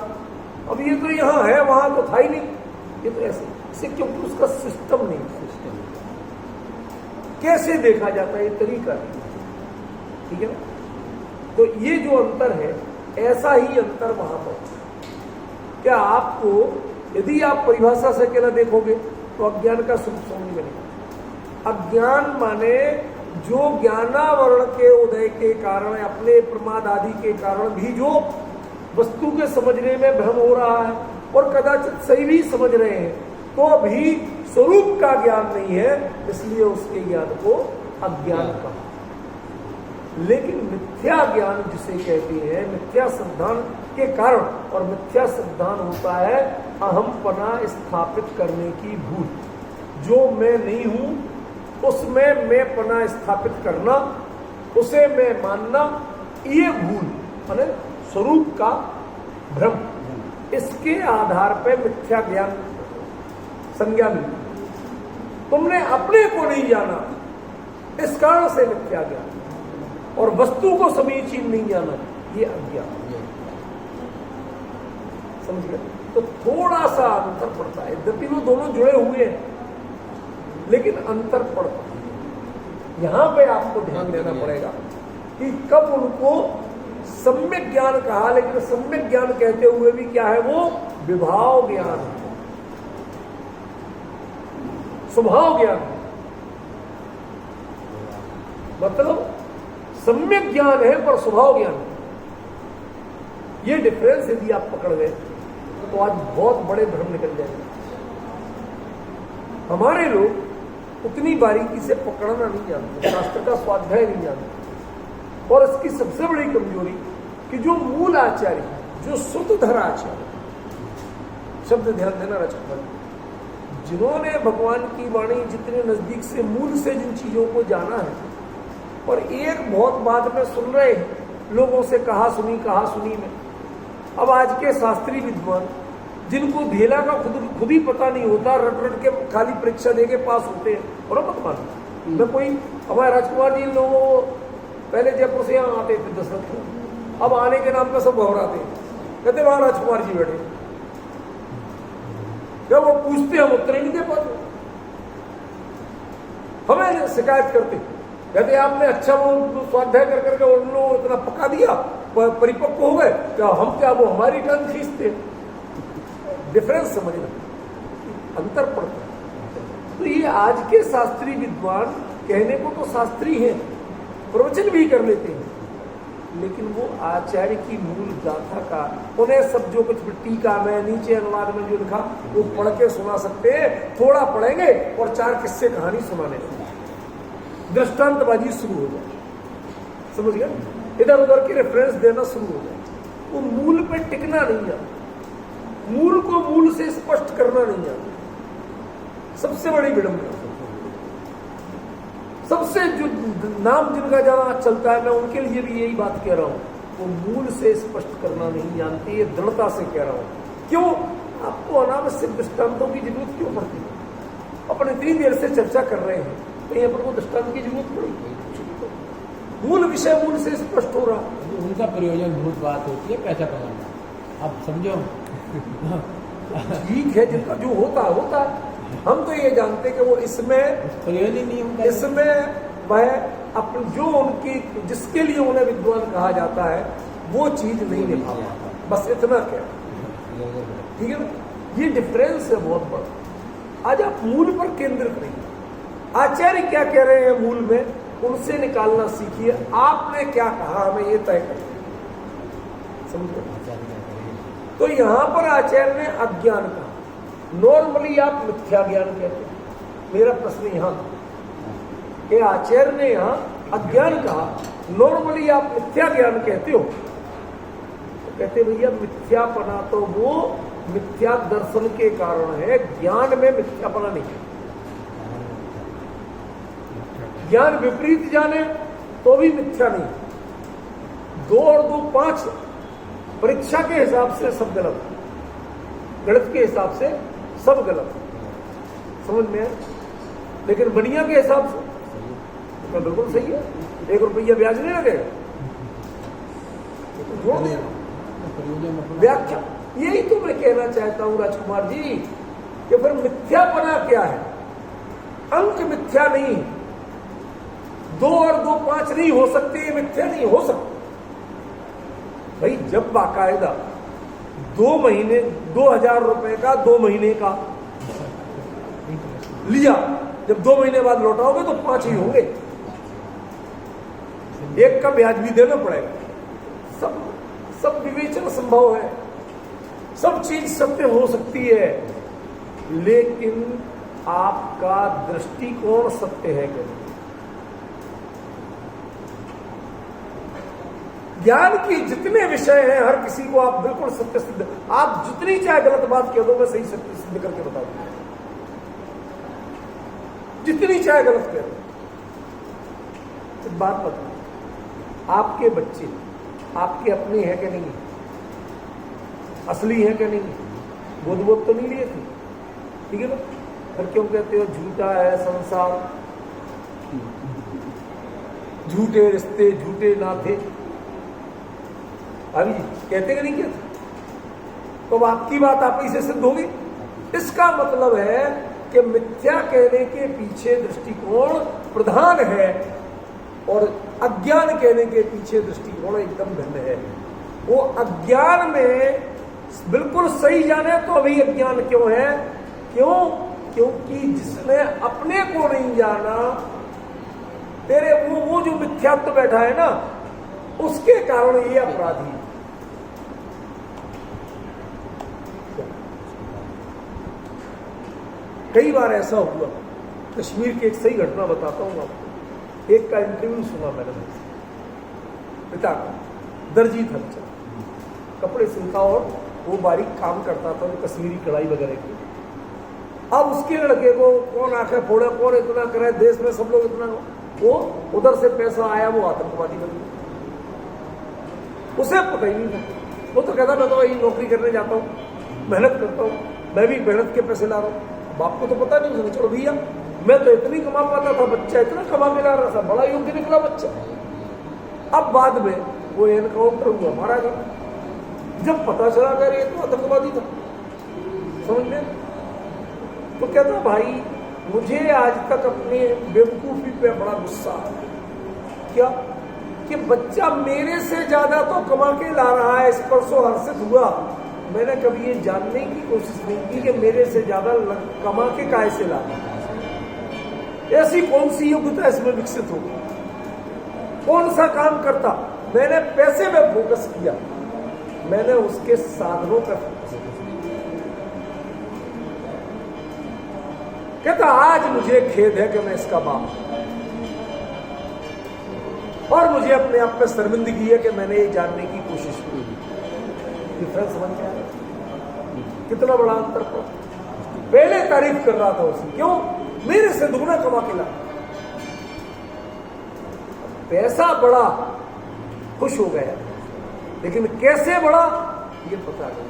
अब ये तो यहाँ है वहां तो था ही नहीं, ये तो ऐसे इसे, क्योंकि उसका सिस्टम नहीं, सिस्टम कैसे देखा जाता है ये तरीका, ठीक है ना? तो ये जो अंतर है, ऐसा ही अंतर वहां पर। क्या आपको यदि आप परिभाषा से अकेला देखोगे तो अज्ञान का सुख समझ में नहीं। अज्ञान माने जो ज्ञानावरण के उदय के कारण, अपने प्रमाद आदि के कारण भी जो वस्तु के समझने में भ्रम हो रहा है, और कदाचित सही भी समझ रहे हैं, तो भी स्वरूप का ज्ञान नहीं है, इसलिए उसके ज्ञान को अज्ञान कहा। लेकिन मिथ्या ज्ञान जिसे कहते हैं, मिथ्या सिद्धांत के कारण, और मिथ्या सिद्धांत होता है अहमपना स्थापित करने की भूल, जो मैं नहीं हूं उसमें मैं पना स्थापित करना, उसे मैं मानना, ये भूल माने स्वरूप का भ्रम, इसके आधार पर मिथ्या ज्ञान संज्ञा मिली। तुमने अपने को नहीं जाना, इस कारण से मिथ्या ज्ञान, और वस्तु को समीचीन नहीं जाना, ये अज्ञान। समझ गए? तो थोड़ा सा अंतर पड़ता है, यद्यपि वो दोनों जुड़े हुए हैं लेकिन अंतर पड़ता है। यहां पे आपको ध्यान देना पड़ेगा कि कब उनको सम्यक ज्ञान कहा, लेकिन सम्यक ज्ञान कहते हुए भी क्या है, वो विभाव ज्ञान है, स्वभाव ज्ञान है। मतलब सम्यक ज्ञान है पर स्वभाव ज्ञान है। ये डिफरेंस यदि आप पकड़ गए तो आज बहुत बड़े भ्रम निकल जाएंगे। हमारे लोग उतनी बारीकी से पकड़ना नहीं जानते, शास्त्र का स्वाध्याय नहीं जानते, और इसकी सबसे बड़ी कमजोरी कि जो मूल आचार्य, जो सूत्रधर आचार्य, शब्द ध्यान देना रचना, जिन्होंने भगवान की वाणी जितने नजदीक से मूल से जिन चीजों को जाना है, और एक बहुत बाद में सुन रहे हैं लोगों से कहा सुनी में, अब आज के शास्त्रीय विद्वान जिनको धेला का खुद ही पता नहीं होता, रट के खाली परीक्षा देके पास होते हैं, और मत मानो मैं कोई, हमारे राजकुमार जी लोगों पहले जयपुर से यहाँ आते थे दशरथ को, अब आने के नाम पर सब घबराते हैं, कहते वहां राजकुमार जी बैठे, क्या वो पूछते हम उत्तर नहीं दे पाते, हमें शिकायत करते, कहते आपने अच्छा वो स्वाध्याय कर करके उन लोगों इतना पका दिया, परिपक्व हो गए, क्या हम क्या वो हमारी टर्न खींचते। डिफरेंस समझना, अंतर पड़ता है। तो ये आज के शास्त्रीय विद्वान कहने को तो शास्त्री हैं, प्रवचन भी कर लेते हैं, लेकिन वो आचार्य की मूल गाथा का, उन्हें सब जो कुछ टीका में नीचे अनुवाद में जो लिखा वो पढ़ के सुना सकते हैं, थोड़ा पढ़ेंगे और 4 किस्से कहानी सुनाने लगेंगे, दृष्टांतबाजी शुरू हो जाए, समझ गए, इधर उधर के रेफरेंस देना शुरू हो जाए। वो मूल पे टिकना नहीं जानते, मूल को मूल से स्पष्ट करना नहीं जानते, सबसे बड़ी विडंबना। सबसे जो नाम जिनका ज्यादा चलता है, मैं उनके लिए भी यही बात कह रहा हूं, वो मूल से स्पष्ट करना नहीं जानते, ये दृढ़ता से कह रहा हूं। क्यों? आपको अनावश्यक दृष्टांतों की जरूरत क्यों पड़ती है? अपन इतनी देर से चर्चा कर रहे हैं, कहीं अपन को दृष्टांत की जरूरत पड़ेगी? मूल विषय मूल से स्पष्ट हो रहा, उनका प्रयोजन बहुत बात होती है पैसा कमाना, आप समझो। ठीक है, जिनका जो होता है, हम तो ये जानते कि वो इसमें प्रयोजन ही नहीं उनका, इसमें वह अपन जो उनकी जिसके लिए उन्हें विद्वान कहा जाता है वो चीज नहीं निभा पाता, बस इतना क्या, ठीक है ना? ये डिफरेंस है बहुत बड़ा। आज आप मूल पर केंद्रित रहिए, आचार्य क्या कह रहे हैं मूल में, उनसे निकालना सीखिए, आपने क्या कहा हमें ये तय करिए, समझ। तो यहां पर आचार्य ने अज्ञान कहा, नॉर्मली आप मिथ्या ज्ञान कहते हैं। मेरा प्रश्न यहां था कि आचार्य ने यहां अज्ञान कहा, नॉर्मली आप मिथ्या ज्ञान कहते हो, तो कहते भैया मिथ्यापना तो वो मिथ्या दर्शन के कारण है, ज्ञान में मिथ्यापना नहीं है। ज्ञान विपरीत जाने तो भी मिथ्या नहीं, 2 और 2 5, परीक्षा के हिसाब से सब गलत, गणित के हिसाब से सब गलत, समझ में है, लेकिन बढ़िया के हिसाब से तो बिल्कुल सही है, 1 रुपया ब्याज नहीं लगेगा, तो जोड़ देना व्याख्या। यही तो मैं कहना चाहता हूं राजकुमार जी कि फिर मिथ्यापना क्या है? अंक मिथ्या नहीं, 2 और 2 5 नहीं हो सकते, ये मिथ्या नहीं हो सकता भाई। जब बाकायदा 2 महीने 2000 रुपए का 2 महीने का लिया, जब 2 महीने बाद लौटाओगे तो 5 ही होंगे, 1 का ब्याज भी देना पड़ेगा। सब विवेचन संभव है, सब चीज सत्य हो सकती है, लेकिन आपका दृष्टिकोण सत्य है क्या? ज्ञान की जितने विषय हैं हर किसी को आप बिल्कुल सत्य सिद्ध, आप जितनी चाहे गलत बात कह दो, मैं सही सत्य सिद्ध करके बता दूंगा, जितनी चाहे गलत कह दो। एक बात बताओ, आपके बच्चे आपके अपने हैं कि नहीं, असली हैं कि नहीं, बोध तो नहीं लिए थे, ठीक है ना? फिर क्यों कहते हो झूठा है संसार, झूठे रिश्ते, झूठे नाते, अभी कहते कि नहीं कहते? तो अब आपकी बात आप ही से सिद्ध होगी। इसका मतलब है कि मिथ्या कहने के पीछे दृष्टिकोण प्रधान है और अज्ञान कहने के पीछे दृष्टिकोण एकदम भिन्न है। वो अज्ञान में बिल्कुल सही जाने तो अभी अज्ञान क्यों है? क्यों? क्योंकि जिसने अपने को नहीं जाना, तेरे वो जो मिथ्यात्व बैठा है ना, उसके कारण ये अपराधी। कई बार ऐसा हुआ, कश्मीर की एक सही घटना बताता हूं आपको। एक का इंटरव्यू सुना मैंने, पिता का, दर्जी था, कपड़े सिलता और वो बारीक काम करता था, तो कश्मीरी कढ़ाई वगैरह की। अब उसके लड़के को कौन आंखें फोड़े, कौन इतना करे, देश में सब लोग इतना, वो उधर से पैसा आया, वो आतंकवादी बन गया। उसे पता ही नहीं था। वो तो कहता मैं तो वही नौकरी करने जाता हूँ, मेहनत करता हूँ, मैं भी मेहनत के पैसे ला रहा हूँ। बाप को तो पता नहीं, उसने चलो भैया मैं तो इतनी कमा पाता था, बच्चा इतना कमा के ला रहा था, बड़ा योग्य निकला बच्चा। अब बाद में वो एनकाउंटर हुआ, मारा गया। जब पता चला कर ये तो आतंकवादी था, समझ में। तो कहता भाई मुझे आज तक अपने बेवकूफी पे बड़ा गुस्सा है। क्या? कि बच्चा मेरे से ज्यादा तो कमा के ला रहा है। इस पर सो हर्षित हुआ। मैंने कभी ये जानने की कोशिश नहीं की कि मेरे से ज्यादा कमा के काहे से ला रहा है। ऐसी कौन सी योग्यता इसमें विकसित होगी? कौन सा काम करता? मैंने पैसे में फोकस किया, मैंने उसके साधनों पर फोकस किया। कहता आज मुझे खेद है कि मैं इसका बाप हूं, और मुझे अपने आप में शर्मिंदगी है कि मैंने ये जानने की कोशिश की। डिफरेंस समझ में आया? कितना बड़ा अंतर था। पहले तारीफ कर रहा था उसे, क्यों? मेरे से दुगना कमा के ला। पैसा बड़ा, खुश हो गया, लेकिन कैसे बड़ा ये पता नहीं।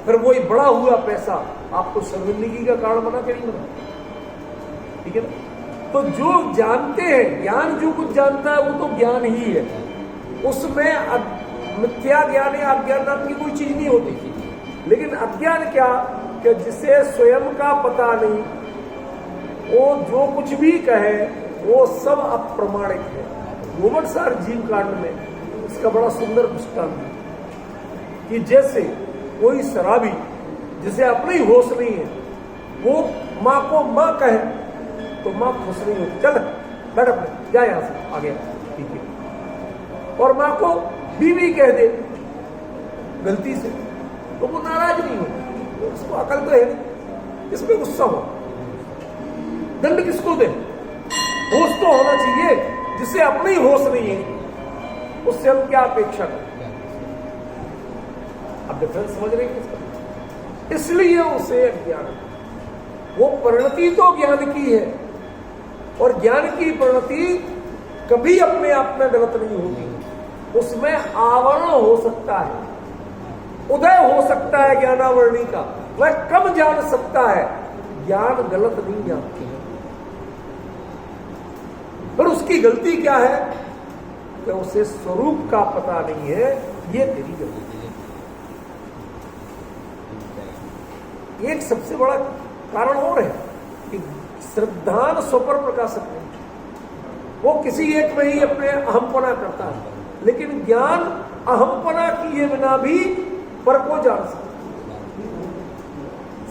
फिर वही बड़ा हुआ पैसा आपको शर्मिंदगी का कारण बना के नहीं बना, ठीक है ना? तो जो जानते हैं, ज्ञान जो कुछ जानता है वो तो ज्ञान ही है, उसमें मिथ्या ज्ञान या अज्ञान नाम की कोई चीज नहीं होती। लेकिन अज्ञान क्या? कि जिसे स्वयं का पता नहीं, वो जो कुछ भी कहे वो सब अप्रमाणिक है। गोमटसार जीव कांड में इसका बड़ा सुंदर दृष्टांत है कि जैसे कोई शराबी जिसे अपनी होश नहीं है, वो माँ को माँ कहे तो माँ खुश नहीं होती, चल बैठ अपने, जा यहां से आगे, ठीक है। और माँ को बीवी कह दे गलती से तो वो नाराज नहीं होती, उसको अकल तो है नहीं, इसमें गुस्सा हो। दंड किसको दे? होश तो होना चाहिए। जिसे अपनी होश नहीं है उससे हम क्या अपेक्षा करें? अब डिफरेंस समझ रहे हैं? इसलिए उसे अज्ञान, वो परिणति तो ज्ञान की है, और ज्ञान की परिणति कभी अपने आप में गलत नहीं होगी। उसमें आवरण हो सकता है, उदय हो सकता है ज्ञानावरणी का, वह कम जान सकता है, ज्ञान गलत नहीं जानती है। पर उसकी गलती क्या है कि उसे स्वरूप का पता नहीं है, ये तेरी गलती है। एक सबसे बड़ा कारण और है कि श्रद्धान स्वपर प्रकाशक नहीं, वो किसी एक में ही अपने अहमपना करता है, लेकिन ज्ञान अहमपना किए बिना भी पर को जान सकता।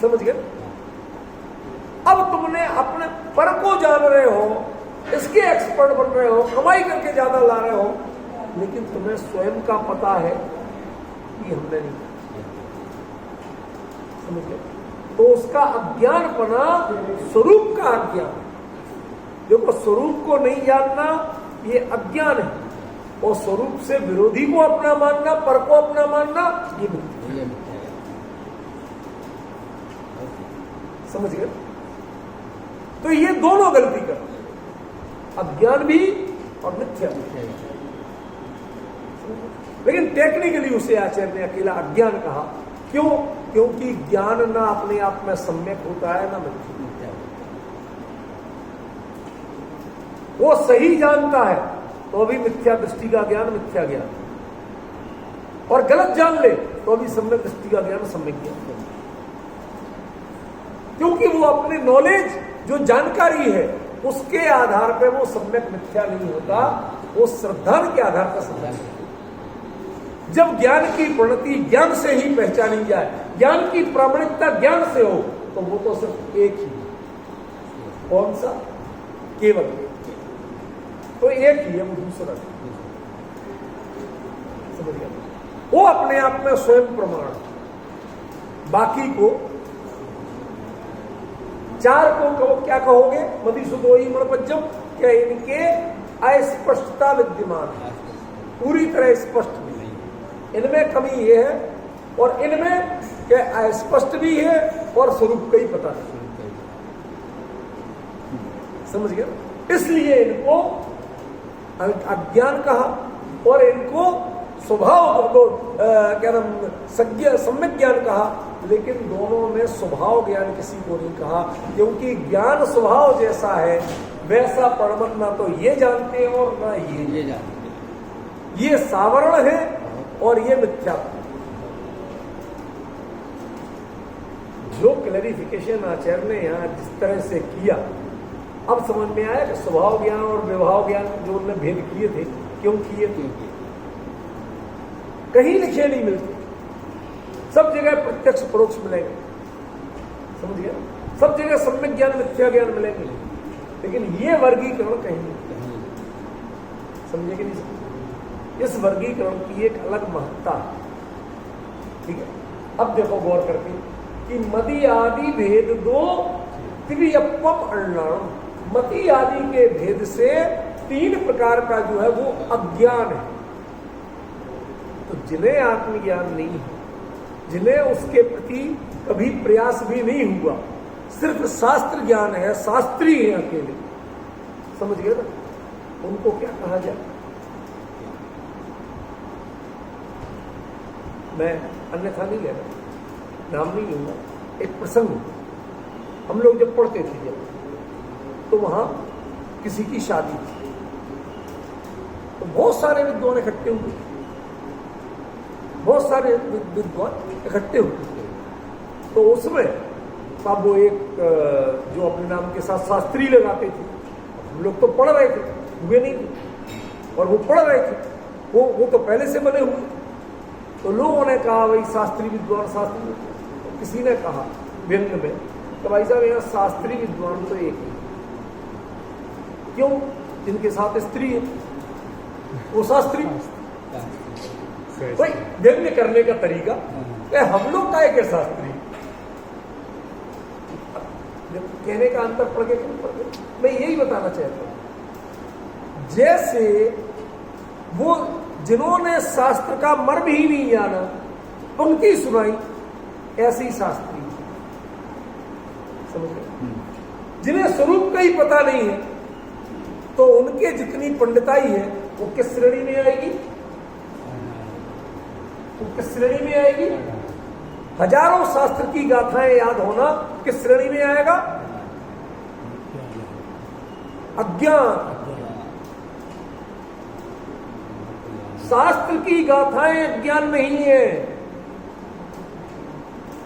समझ गए? अब तुमने अपने पर को जान रहे हो, इसके एक्सपर्ट बन रहे हो, कमाई करके ज्यादा ला रहे हो, लेकिन तुम्हें स्वयं का पता है कि हमने नहीं। समझ गए? तो उसका अज्ञानपना स्वरूप का अज्ञान। देखो, स्वरूप को नहीं जानना ये अज्ञान है, और स्वरूप से विरोधी को अपना मानना, पर को अपना मानना, ये मिथ्या है। समझ गए? तो ये दोनों गलती करते हैं, अज्ञान भी और मिथ्या भी। लेकिन टेक्निकली उसे आचार्य ने अकेला अज्ञान कहा। क्यों? क्योंकि ज्ञान ना अपने आप में सम्यक होता है, ना मिथ्या। वो सही जानता है तो अभी मिथ्या दृष्टि का ज्ञान, मिथ्या ज्ञान, और गलत जान ले तो अभी सम्यक दृष्टि का ज्ञान सम्यक ज्ञान है, क्योंकि वो अपने नॉलेज जो जानकारी है उसके आधार पे वो सम्यक मिथ्या नहीं होता, वो श्रद्धा के आधार पर सम्यक है। जब ज्ञान की परिणति ज्ञान से ही पहचानी जाए, ज्ञान की प्रामाणिकता ज्ञान से हो, तो वो तो सिर्फ एक ही है। कौन सा? केवल तो एक ही है, वो दूसरा नहीं। समझ गया? वो अपने आप में स्वयं प्रमाण, बाकी को चार को क्या कहोगे? मधुसूदोई मणपज्जम, क्या इनके अस्पष्टता विद्यमान है, पूरी तरह स्पष्ट नहीं, इनमें कमी ये है, और इनमें क्या अस्पष्ट भी है और स्वरूप का ही पता नहीं। समझ गया? इसलिए इनको अज्ञान कहा और इनको स्वभाव को क्या नाम सम्यक ज्ञान कहा, लेकिन दोनों में स्वभाव ज्ञान किसी को नहीं कहा, क्योंकि ज्ञान स्वभाव जैसा है वैसा परमत ना तो ये जानते हैं और ना ये जानते हैं। ये सावरण है और ये मिथ्या। जो क्लैरिफिकेशन आचार्य ने यहाँ जिस तरह से किया, अब समझ में आया कि स्वभाव ज्ञान और विभाव ज्ञान जो उन्होंने भेद किए थे, क्यों किए थे? कहीं लिखे नहीं मिलते, सब जगह प्रत्यक्ष परोक्ष मिलेंगे। समझ गया? सब जगह सम्यक ज्ञान मिथ्या ज्ञान मिलेंगे, लेकिन ये वर्गीकरण कहीं नहीं। समझे कि नहीं समझे? इस वर्गीकरण की एक अलग महत्ता है। ठीक है, अब देखो गौर करके कि मति आदि भेद दो त्रियप्पम अर्णाम, मति आदि के भेद से तीन प्रकार का जो है वो अज्ञान है। तो जिन्हें आत्मज्ञान नहीं है, जिन्हें उसके प्रति कभी प्रयास भी नहीं हुआ, सिर्फ शास्त्र ज्ञान है, शास्त्री है अकेले, समझ गए ना, उनको क्या कहा जाए? मैं अन्यथा नहीं ले रहा, नाम नहीं लूंगा। एक प्रसंग, हम लोग जब पढ़ते थे जब, तो वहां किसी की शादी थी, तो बहुत सारे विद्वान इकट्ठे हुए, बहुत सारे विद्वान इकट्ठे हुए। तो उसमें अब वो एक जो अपने नाम के साथ शास्त्री लगाते थे, हम लोग तो पढ़ रहे थे, हुए नहीं थे, और वो पढ़ रहे थे, वो तो पहले से बने हुए। तो लोगों ने कहा भाई शास्त्री विद्वान, शास्त्री। तो किसी ने कहा व्यंग में, तो भाई साहब यहाँ शास्त्री विद्वान तो एक ही, क्यों? जिनके साथ स्त्री है वो शास्त्री। भाई व्यंग करने का तरीका, हम लोग का एक शास्त्री, कहने का अंतर पड़ गया क्यों पड़ गया? मैं यही बताना चाहता हूं, जैसे वो जिन्होंने शास्त्र का मर्म ही नहीं जाना, पंक्ति सुनाई, ऐसे ही शास्त्री। समझ गए? जिन्हें स्वरूप का ही पता नहीं है, तो उनके जितनी पंडिताई है वो किस श्रेणी में आएगी? वो किस श्रेणी में आएगी? हजारों शास्त्र की गाथाएं याद होना किस श्रेणी में आएगा? अज्ञान। शास्त्र की गाथाएं अज्ञान नहीं है,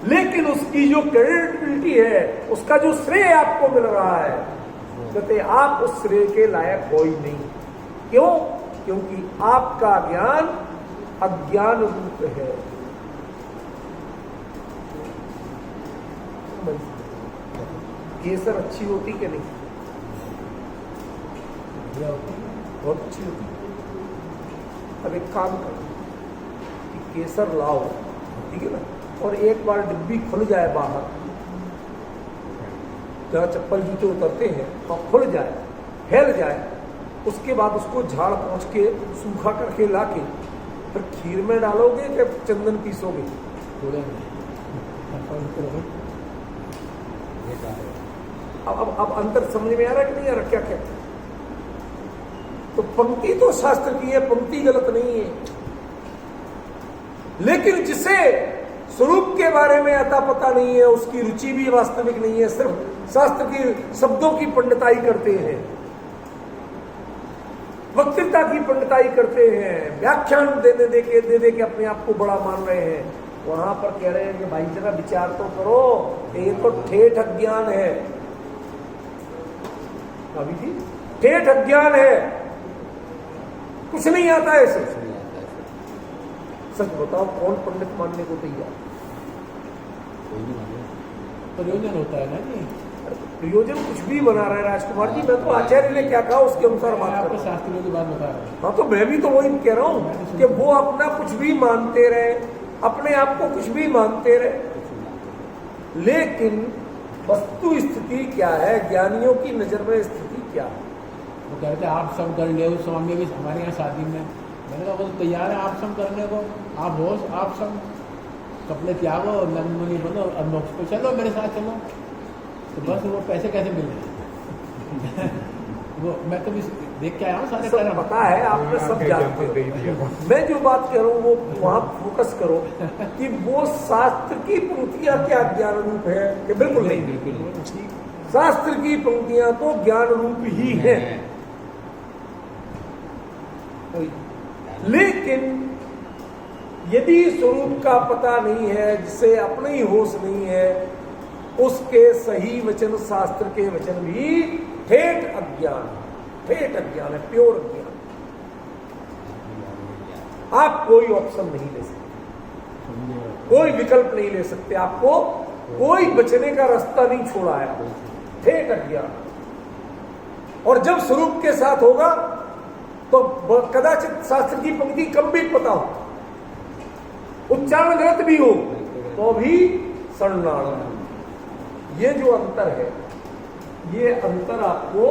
लेकिन उसकी जो क्रेडिबिलिटी है, उसका जो श्रेय आपको मिल रहा है, कहते आप उस श्रेय के लायक हो ही नहीं। क्यों? क्योंकि आपका ज्ञान अज्ञान रूप है। केसर अच्छी होती कि नहीं? बहुत अच्छी होती। अब एक काम करो कि केसर लाओ, ठीक है ना, और एक बार डिब्बी खुल जाए बाहर, जहाँ चप्पल जूते उतरते हैं तो खुल जाए, फैल जाए, उसके बाद उसको झाड़ पोंछ के सूखा करके लाके फिर खीर में डालोगे कि चंदन पीसोगे? अब अंतर समझ में आ रहा है कि नहीं आ रहा? क्या क्या? तो पंक्ति तो शास्त्र की है, पंक्ति गलत नहीं है, लेकिन जिसे स्वरूप के बारे में अता पता नहीं है, उसकी रुचि भी वास्तविक नहीं है, सिर्फ शास्त्र की शब्दों की पंडिताई करते हैं, वक्तृता की पंडिताई करते हैं, व्याख्यान दे दे के अपने आप को बड़ा मान रहे हैं, वहां पर कह रहे हैं कि भाई जरा विचार तो करो, ये तो ठेठ अज्ञान है। अभी जी ठेठ अज्ञान है, कुछ नहीं आता ऐसे। सच बताओ कौन पंडित मानने को तैयार? प्रयोजन होता है ना जी। प्रयोजन कुछ भी बना रहा है राजकुमार जी। मैं तो आचार्य ने क्या कहा उसके अनुसार बात कर आपको रहा हूं। शास्त्रियों की बात बता रहा हूँ। हाँ तो मैं भी तो वही कह रहा हूं कि वो अपना कुछ भी मानते रहे, अपने आप को कुछ भी मानते रहे, लेकिन वस्तु स्थिति क्या है, ज्ञानियों की नजर में स्थिति क्या है? वो कहते आप सब कर ले, उस स्वामी भी हमारे यहाँ शादी में, मैंने कहा वो तो तैयार है आप सब करने को, आप हो आप सब कपड़े त्यागो, नंदमुनि बनो, अब मोक्ष को चलो, मेरे साथ चलो। तो बस वो पैसे कैसे मिल रहे वो मैं तो भी देख के आया हूँ सारे सब पता है, आपने सब जानते हो। मैं जो बात कह रहा हूँ वो वहां फोकस करो कि वो शास्त्र की पंक्तियां क्या ज्ञान रूप है कि बिल्कुल नहीं। बिल्कुल शास्त्र की पंक्तियां तो ज्ञान रूप ही है, लेकिन यदि स्वरूप का पता नहीं है, जिसे अपने ही होश नहीं है, उसके सही वचन शास्त्र के वचन भी ठेठ अज्ञान, ठेठ अज्ञान है, प्योर अज्ञान। आप कोई ऑप्शन नहीं ले सकते, कोई विकल्प नहीं ले सकते, आपको कोई बचने का रास्ता नहीं छोड़ा है, ठेठ अज्ञान। और जब स्वरूप के साथ होगा तो कदाचित शास्त्र की पंक्ति कम भी पता हो, उच्चारण गलत भी हो, तो भी सर्वनाम। ये जो अंतर है, ये अंतर आपको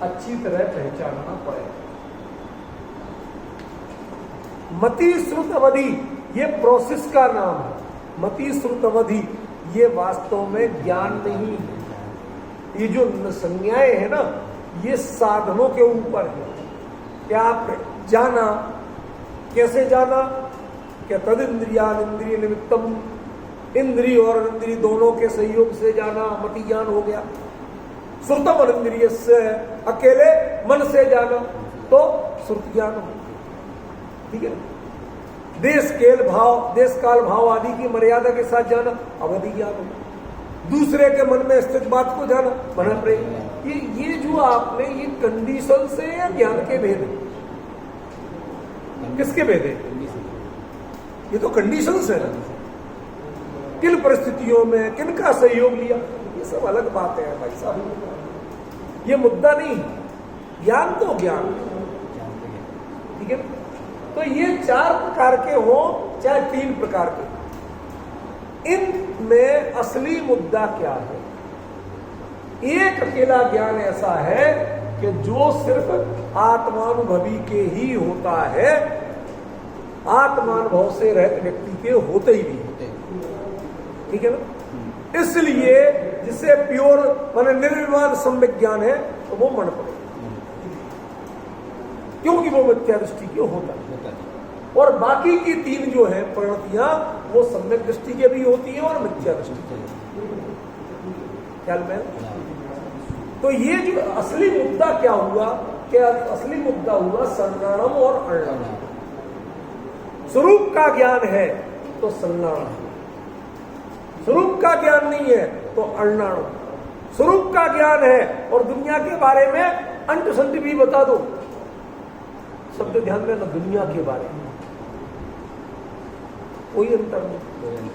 अच्छी तरह पहचानना पड़ेगा। मति श्रुत अवधि ये प्रोसेस का नाम है। मति श्रुत अवधि ये वास्तव में ज्ञान नहीं है। ये जो संज्ञाएं है ना, ये साधनों के ऊपर है। क्या आप जाना, कैसे जाना? क्या तद इंद्रियान इंद्रिय निमित्तम, इंद्रिय और इंद्रिय दोनों के सहयोग से जाना मति ज्ञान हो गया। श्रुतम और इंद्रिय से अकेले मन से जाना तो श्रुत ज्ञान हो, ठीक है। देश काल भाव आदि की मर्यादा के साथ जाना अवधि ज्ञान हो। दूसरे के मन में स्थित बात को जाना मन प्रेम। ये जो आपने ये कंडीशन से या ज्ञान के भेद, किसके भेद है? ये तो कंडीशंस है ना, किन परिस्थितियों में किनका सहयोग लिया, ये सब अलग बात है भाई साहब, ये मुद्दा नहीं। ज्ञान तो ज्ञान, ठीक है। तो ये 4 प्रकार के हो चाहे 3 प्रकार के, इनमें असली मुद्दा क्या है? एक अकेला ज्ञान ऐसा है कि जो सिर्फ आत्मानुभवी के ही होता है, आत्मानुभव से रहित व्यक्ति के होते ही नहीं होते, ठीक है ना। इसलिए जिसे प्योर माने निर्विवाद सम्यक ज्ञान है तो वो मन पड़े, क्योंकि वो मिथ्या दृष्टि के होता है। और बाकी की 3 जो है परिणतियां, वो सम्यक दृष्टि के भी होती है और मिथ्या दृष्टि के। ख्याल में? तो ये जो असली मुद्दा क्या हुआ, क्या असली मुद्दा हुआ संज्ञानम और अणनम। स्वरूप का ज्ञान है तो संज्ञानम, स्वरूप का ज्ञान नहीं है तो अणनम। स्वरूप का ज्ञान है और दुनिया के बारे में अंट संट भी बता दो, शब्द ध्यान में, ना दुनिया के बारे में कोई अंतर नहीं,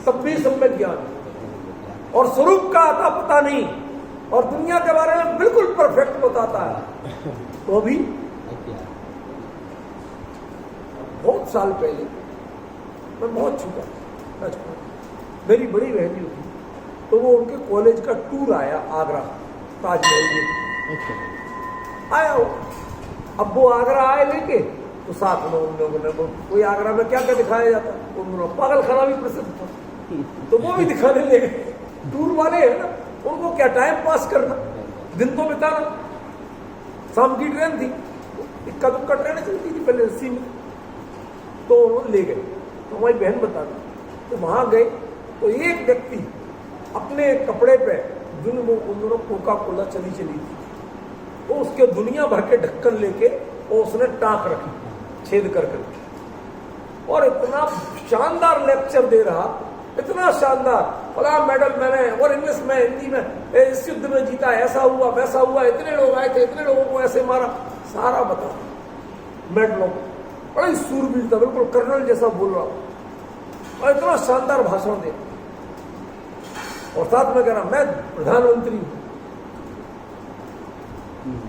सब भी सम्यक ज्ञान। और स्वरूप का आता पता नहीं और दुनिया के बारे में बिल्कुल परफेक्ट बताता है, तो भी बहुत साल पहले मैं बहुत छूटा, मेरी बड़ी बहन जो थी, तो वो उनके कॉलेज का टूर आया आगरा, ताजमहल आया वो। अब वो आगरा आए लेके, तो साथ में उन लोगों ने, कोई आगरा में क्या क्या दिखाया जाता, उन्होंने पागल खाना भी प्रसिद्ध था, तो वो भी दिखाने लगे। टूर वाले है ना, उनको क्या टाइम पास करना, दिन तो बिताना। शाम की ट्रेन थी, इक्का दुक्का ट्रेन चलती थी पहले अस्सी में, तो उन्होंने ले गए। तो हमारी बहन बता दी, तो वहां गए तो एक व्यक्ति अपने कपड़े पे उन्होंने कोका कोला चली थी, तो उसके दुनिया भर के ढक्कन लेके और उसने टाँक रखी छेद कर, और इतना शानदार लेक्चर दे रहा, इतना शानदार, फला मेडल मैंने और इंग्लिश में हिंदी में इस युद्ध में जीता, ऐसा हुआ वैसा हुआ, इतने लोग आए थे, इतने लोगों को ऐसे मारा, सारा बता मेडलों, बड़ा ही सूरबीर था, बिल्कुल कर्नल जैसा बोल रहा और इतना शानदार भाषण दे, और साथ में कह रहा मैं प्रधानमंत्री हूं।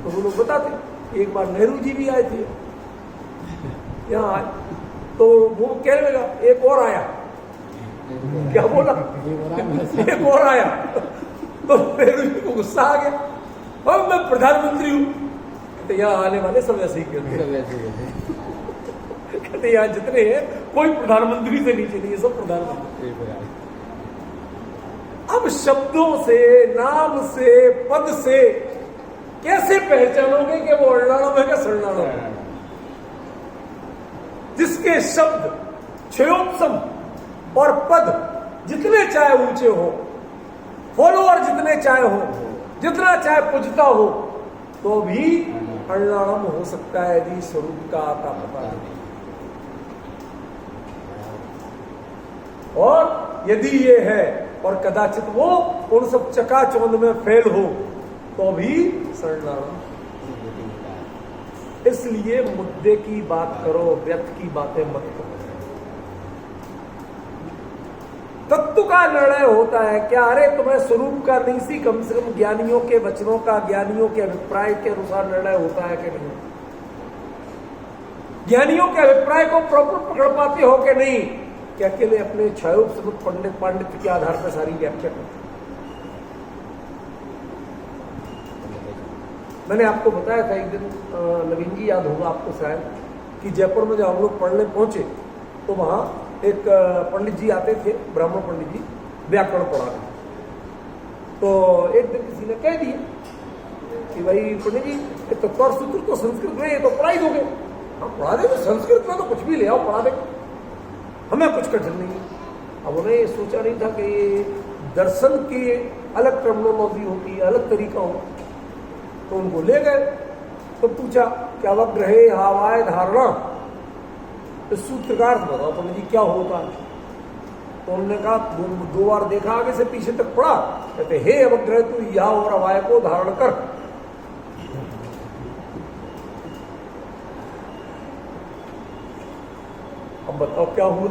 तो वो लोग बताते, एक बार नेहरू जी भी आए थे यहाँ आए, तो वो कहने लगा एक और आया, क्या बोला, एक और आया, तो नेहरू जी को गुस्सा आ गया, और मैं प्रधानमंत्री हूं। कहते यहाँ आने वाले सब ऐसे ही कहते हैं, कहते यहाँ जितने हैं कोई प्रधानमंत्री से नीचे नहीं है, सब प्रधानमंत्री। अब शब्दों से, नाम से, पद से कैसे पहचानोगे कि वो अड़नाड़ो में क्या सड़नाड़ो में? जिसके शब्द, क्षयोत्सम और पद जितने चाहे ऊंचे हो, फॉलोअर जितने चाहे हो, जितना चाहे पूजता हो, तो भी अड़नाड़म हो सकता है यदि स्वरूप का आता पता नहीं। और यदि ये है और कदाचित वो उन सब चकाचौंध में फेल हो, तो भी शरणागत। इसलिए मुद्दे की बात करो, व्यर्थ की बातें मत करो। तत्व का निर्णय होता है क्या? अरे तुम्हें स्वरूप का नहीं सी, कम से कम ज्ञानियों के वचनों का, ज्ञानियों के अभिप्राय के अनुसार निर्णय होता है कि नहीं? ज्ञानियों के अभिप्राय को प्रॉपर पकड़ पाते हो कि नहीं? कि अकेले अपने क्षयोप सबूत पंडित पांडित्य के आधार पर सारी व्याख्या करते? मैंने आपको बताया था एक दिन, नवीन जी याद होगा आपको शायद, कि जयपुर में जब हम लोग पढ़ने पहुंचे तो वहां एक पंडित जी आते थे, ब्राह्मण पंडित जी, व्याकरण पढ़ा रहे। तो एक दिन किसी ने कह दिया कि भाई पंडित जी तत्व सूत्र तो संस्कृत में, ये तो पढ़ा ही दोगे। हम पढ़ा देंगे, संस्कृत में तो कुछ भी ले आओ पढ़ा देंगे, हमें कुछ कठिन नहीं है। अब उन्हें ये सोचा नहीं था कि ये दर्शन की अलग टर्मिनोलॉजी होती है, अलग तरीका हो। तो उनको ले गए, तो पूछा क्या अवग्रहे हावाय धारणा, तो सूत्र का अर्थ बताओ पंडित जी क्या होता है? तो उन्होंने कहा, दो बार देखा, आगे से पीछे तक पढ़ा, कहते हे अवग्रह तू या और अवाय को धारण कर। अब बताओ क्या हुआ?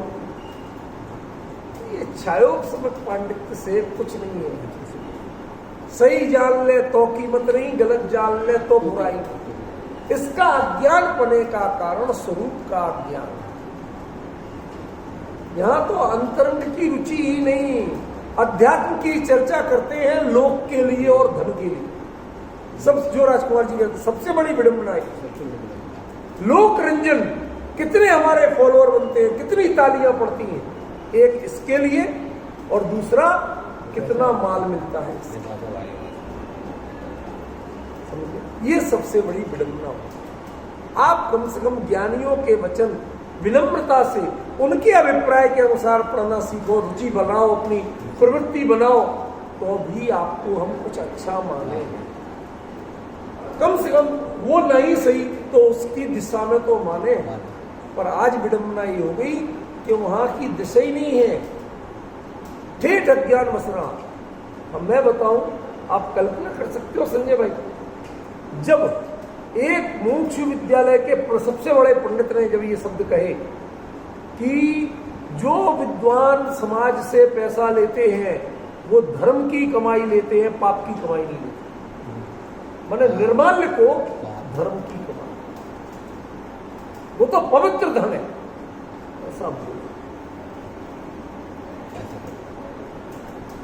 ये क्षयोपसमक पांडित्य से कुछ नहीं है। सही जान ले तो कीमत नहीं, गलत जान ले तो बुराई। इसका अज्ञान पने का कारण स्वरूप का अज्ञान। यहां तो अंतरंग की रुचि ही नहीं, अध्यात्म की चर्चा करते हैं लोक के लिए और धन के लिए। सब जो राजकुमार जी कहते सबसे बड़ी विडंबना है लोक रंजन। कितने हमारे फॉलोअर बनते हैं, कितनी तालियां पड़ती हैं, एक इसके लिए और दूसरा कितना माल मिलता है इससे। ये सबसे बड़ी विडंबना। आप कम से कम ज्ञानियों के वचन विनम्रता से उनके अभिप्राय के अनुसार पढ़ना सीखो, रुचि बनाओ, अपनी प्रवृत्ति बनाओ, तो भी आपको हम कुछ अच्छा माने। कम से कम वो नहीं सही तो उसकी दिशा में तो माने। पर आज विडंबना ये हो गई कि वहां की दिशा ही नहीं है, ठेठ अज्ञान बस रहा। अब मैं बताऊं, आप कल्पना कर सकते हो संजय भाई, जब एक मुमुक्षु विद्यालय के सबसे बड़े पंडित ने जब ये शब्द कहे कि जो विद्वान समाज से पैसा लेते हैं वो धर्म की कमाई लेते हैं, पाप की कमाई नहीं लेते। माने निर्माल्य को धर्म की कमाई, वो तो पवित्र धन है, ऐसा बोल।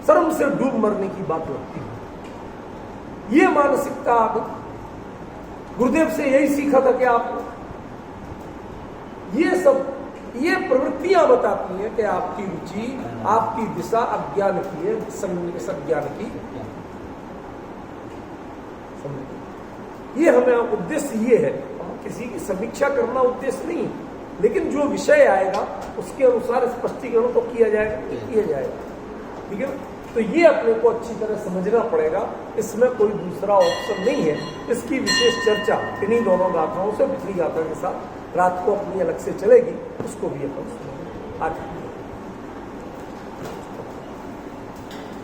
शर्म से डूब मरने की बात लगती है। ये मानसिकता आप गुरुदेव से यही सीखा था कि आप ये सब ये प्रवृत्तियां बताती हैं कि आपकी रुचि, आपकी दिशा अज्ञान की है, सज्ञान की। ये हमें उद्देश्य ये है, हम किसी की समीक्षा करना उद्देश्य नहीं, लेकिन जो विषय आएगा उसके अनुसार स्पष्टीकरण तो किया जाएगा, ठीक है। तो ये अपने को अच्छी तरह समझना पड़ेगा, इसमें कोई दूसरा ऑप्शन नहीं है। इसकी विशेष चर्चा इन्हीं दोनों गाथाओं से, पिछली गाथा के साथ रात को अपनी अलग से चलेगी, उसको भी अपन सुनेंगे। आज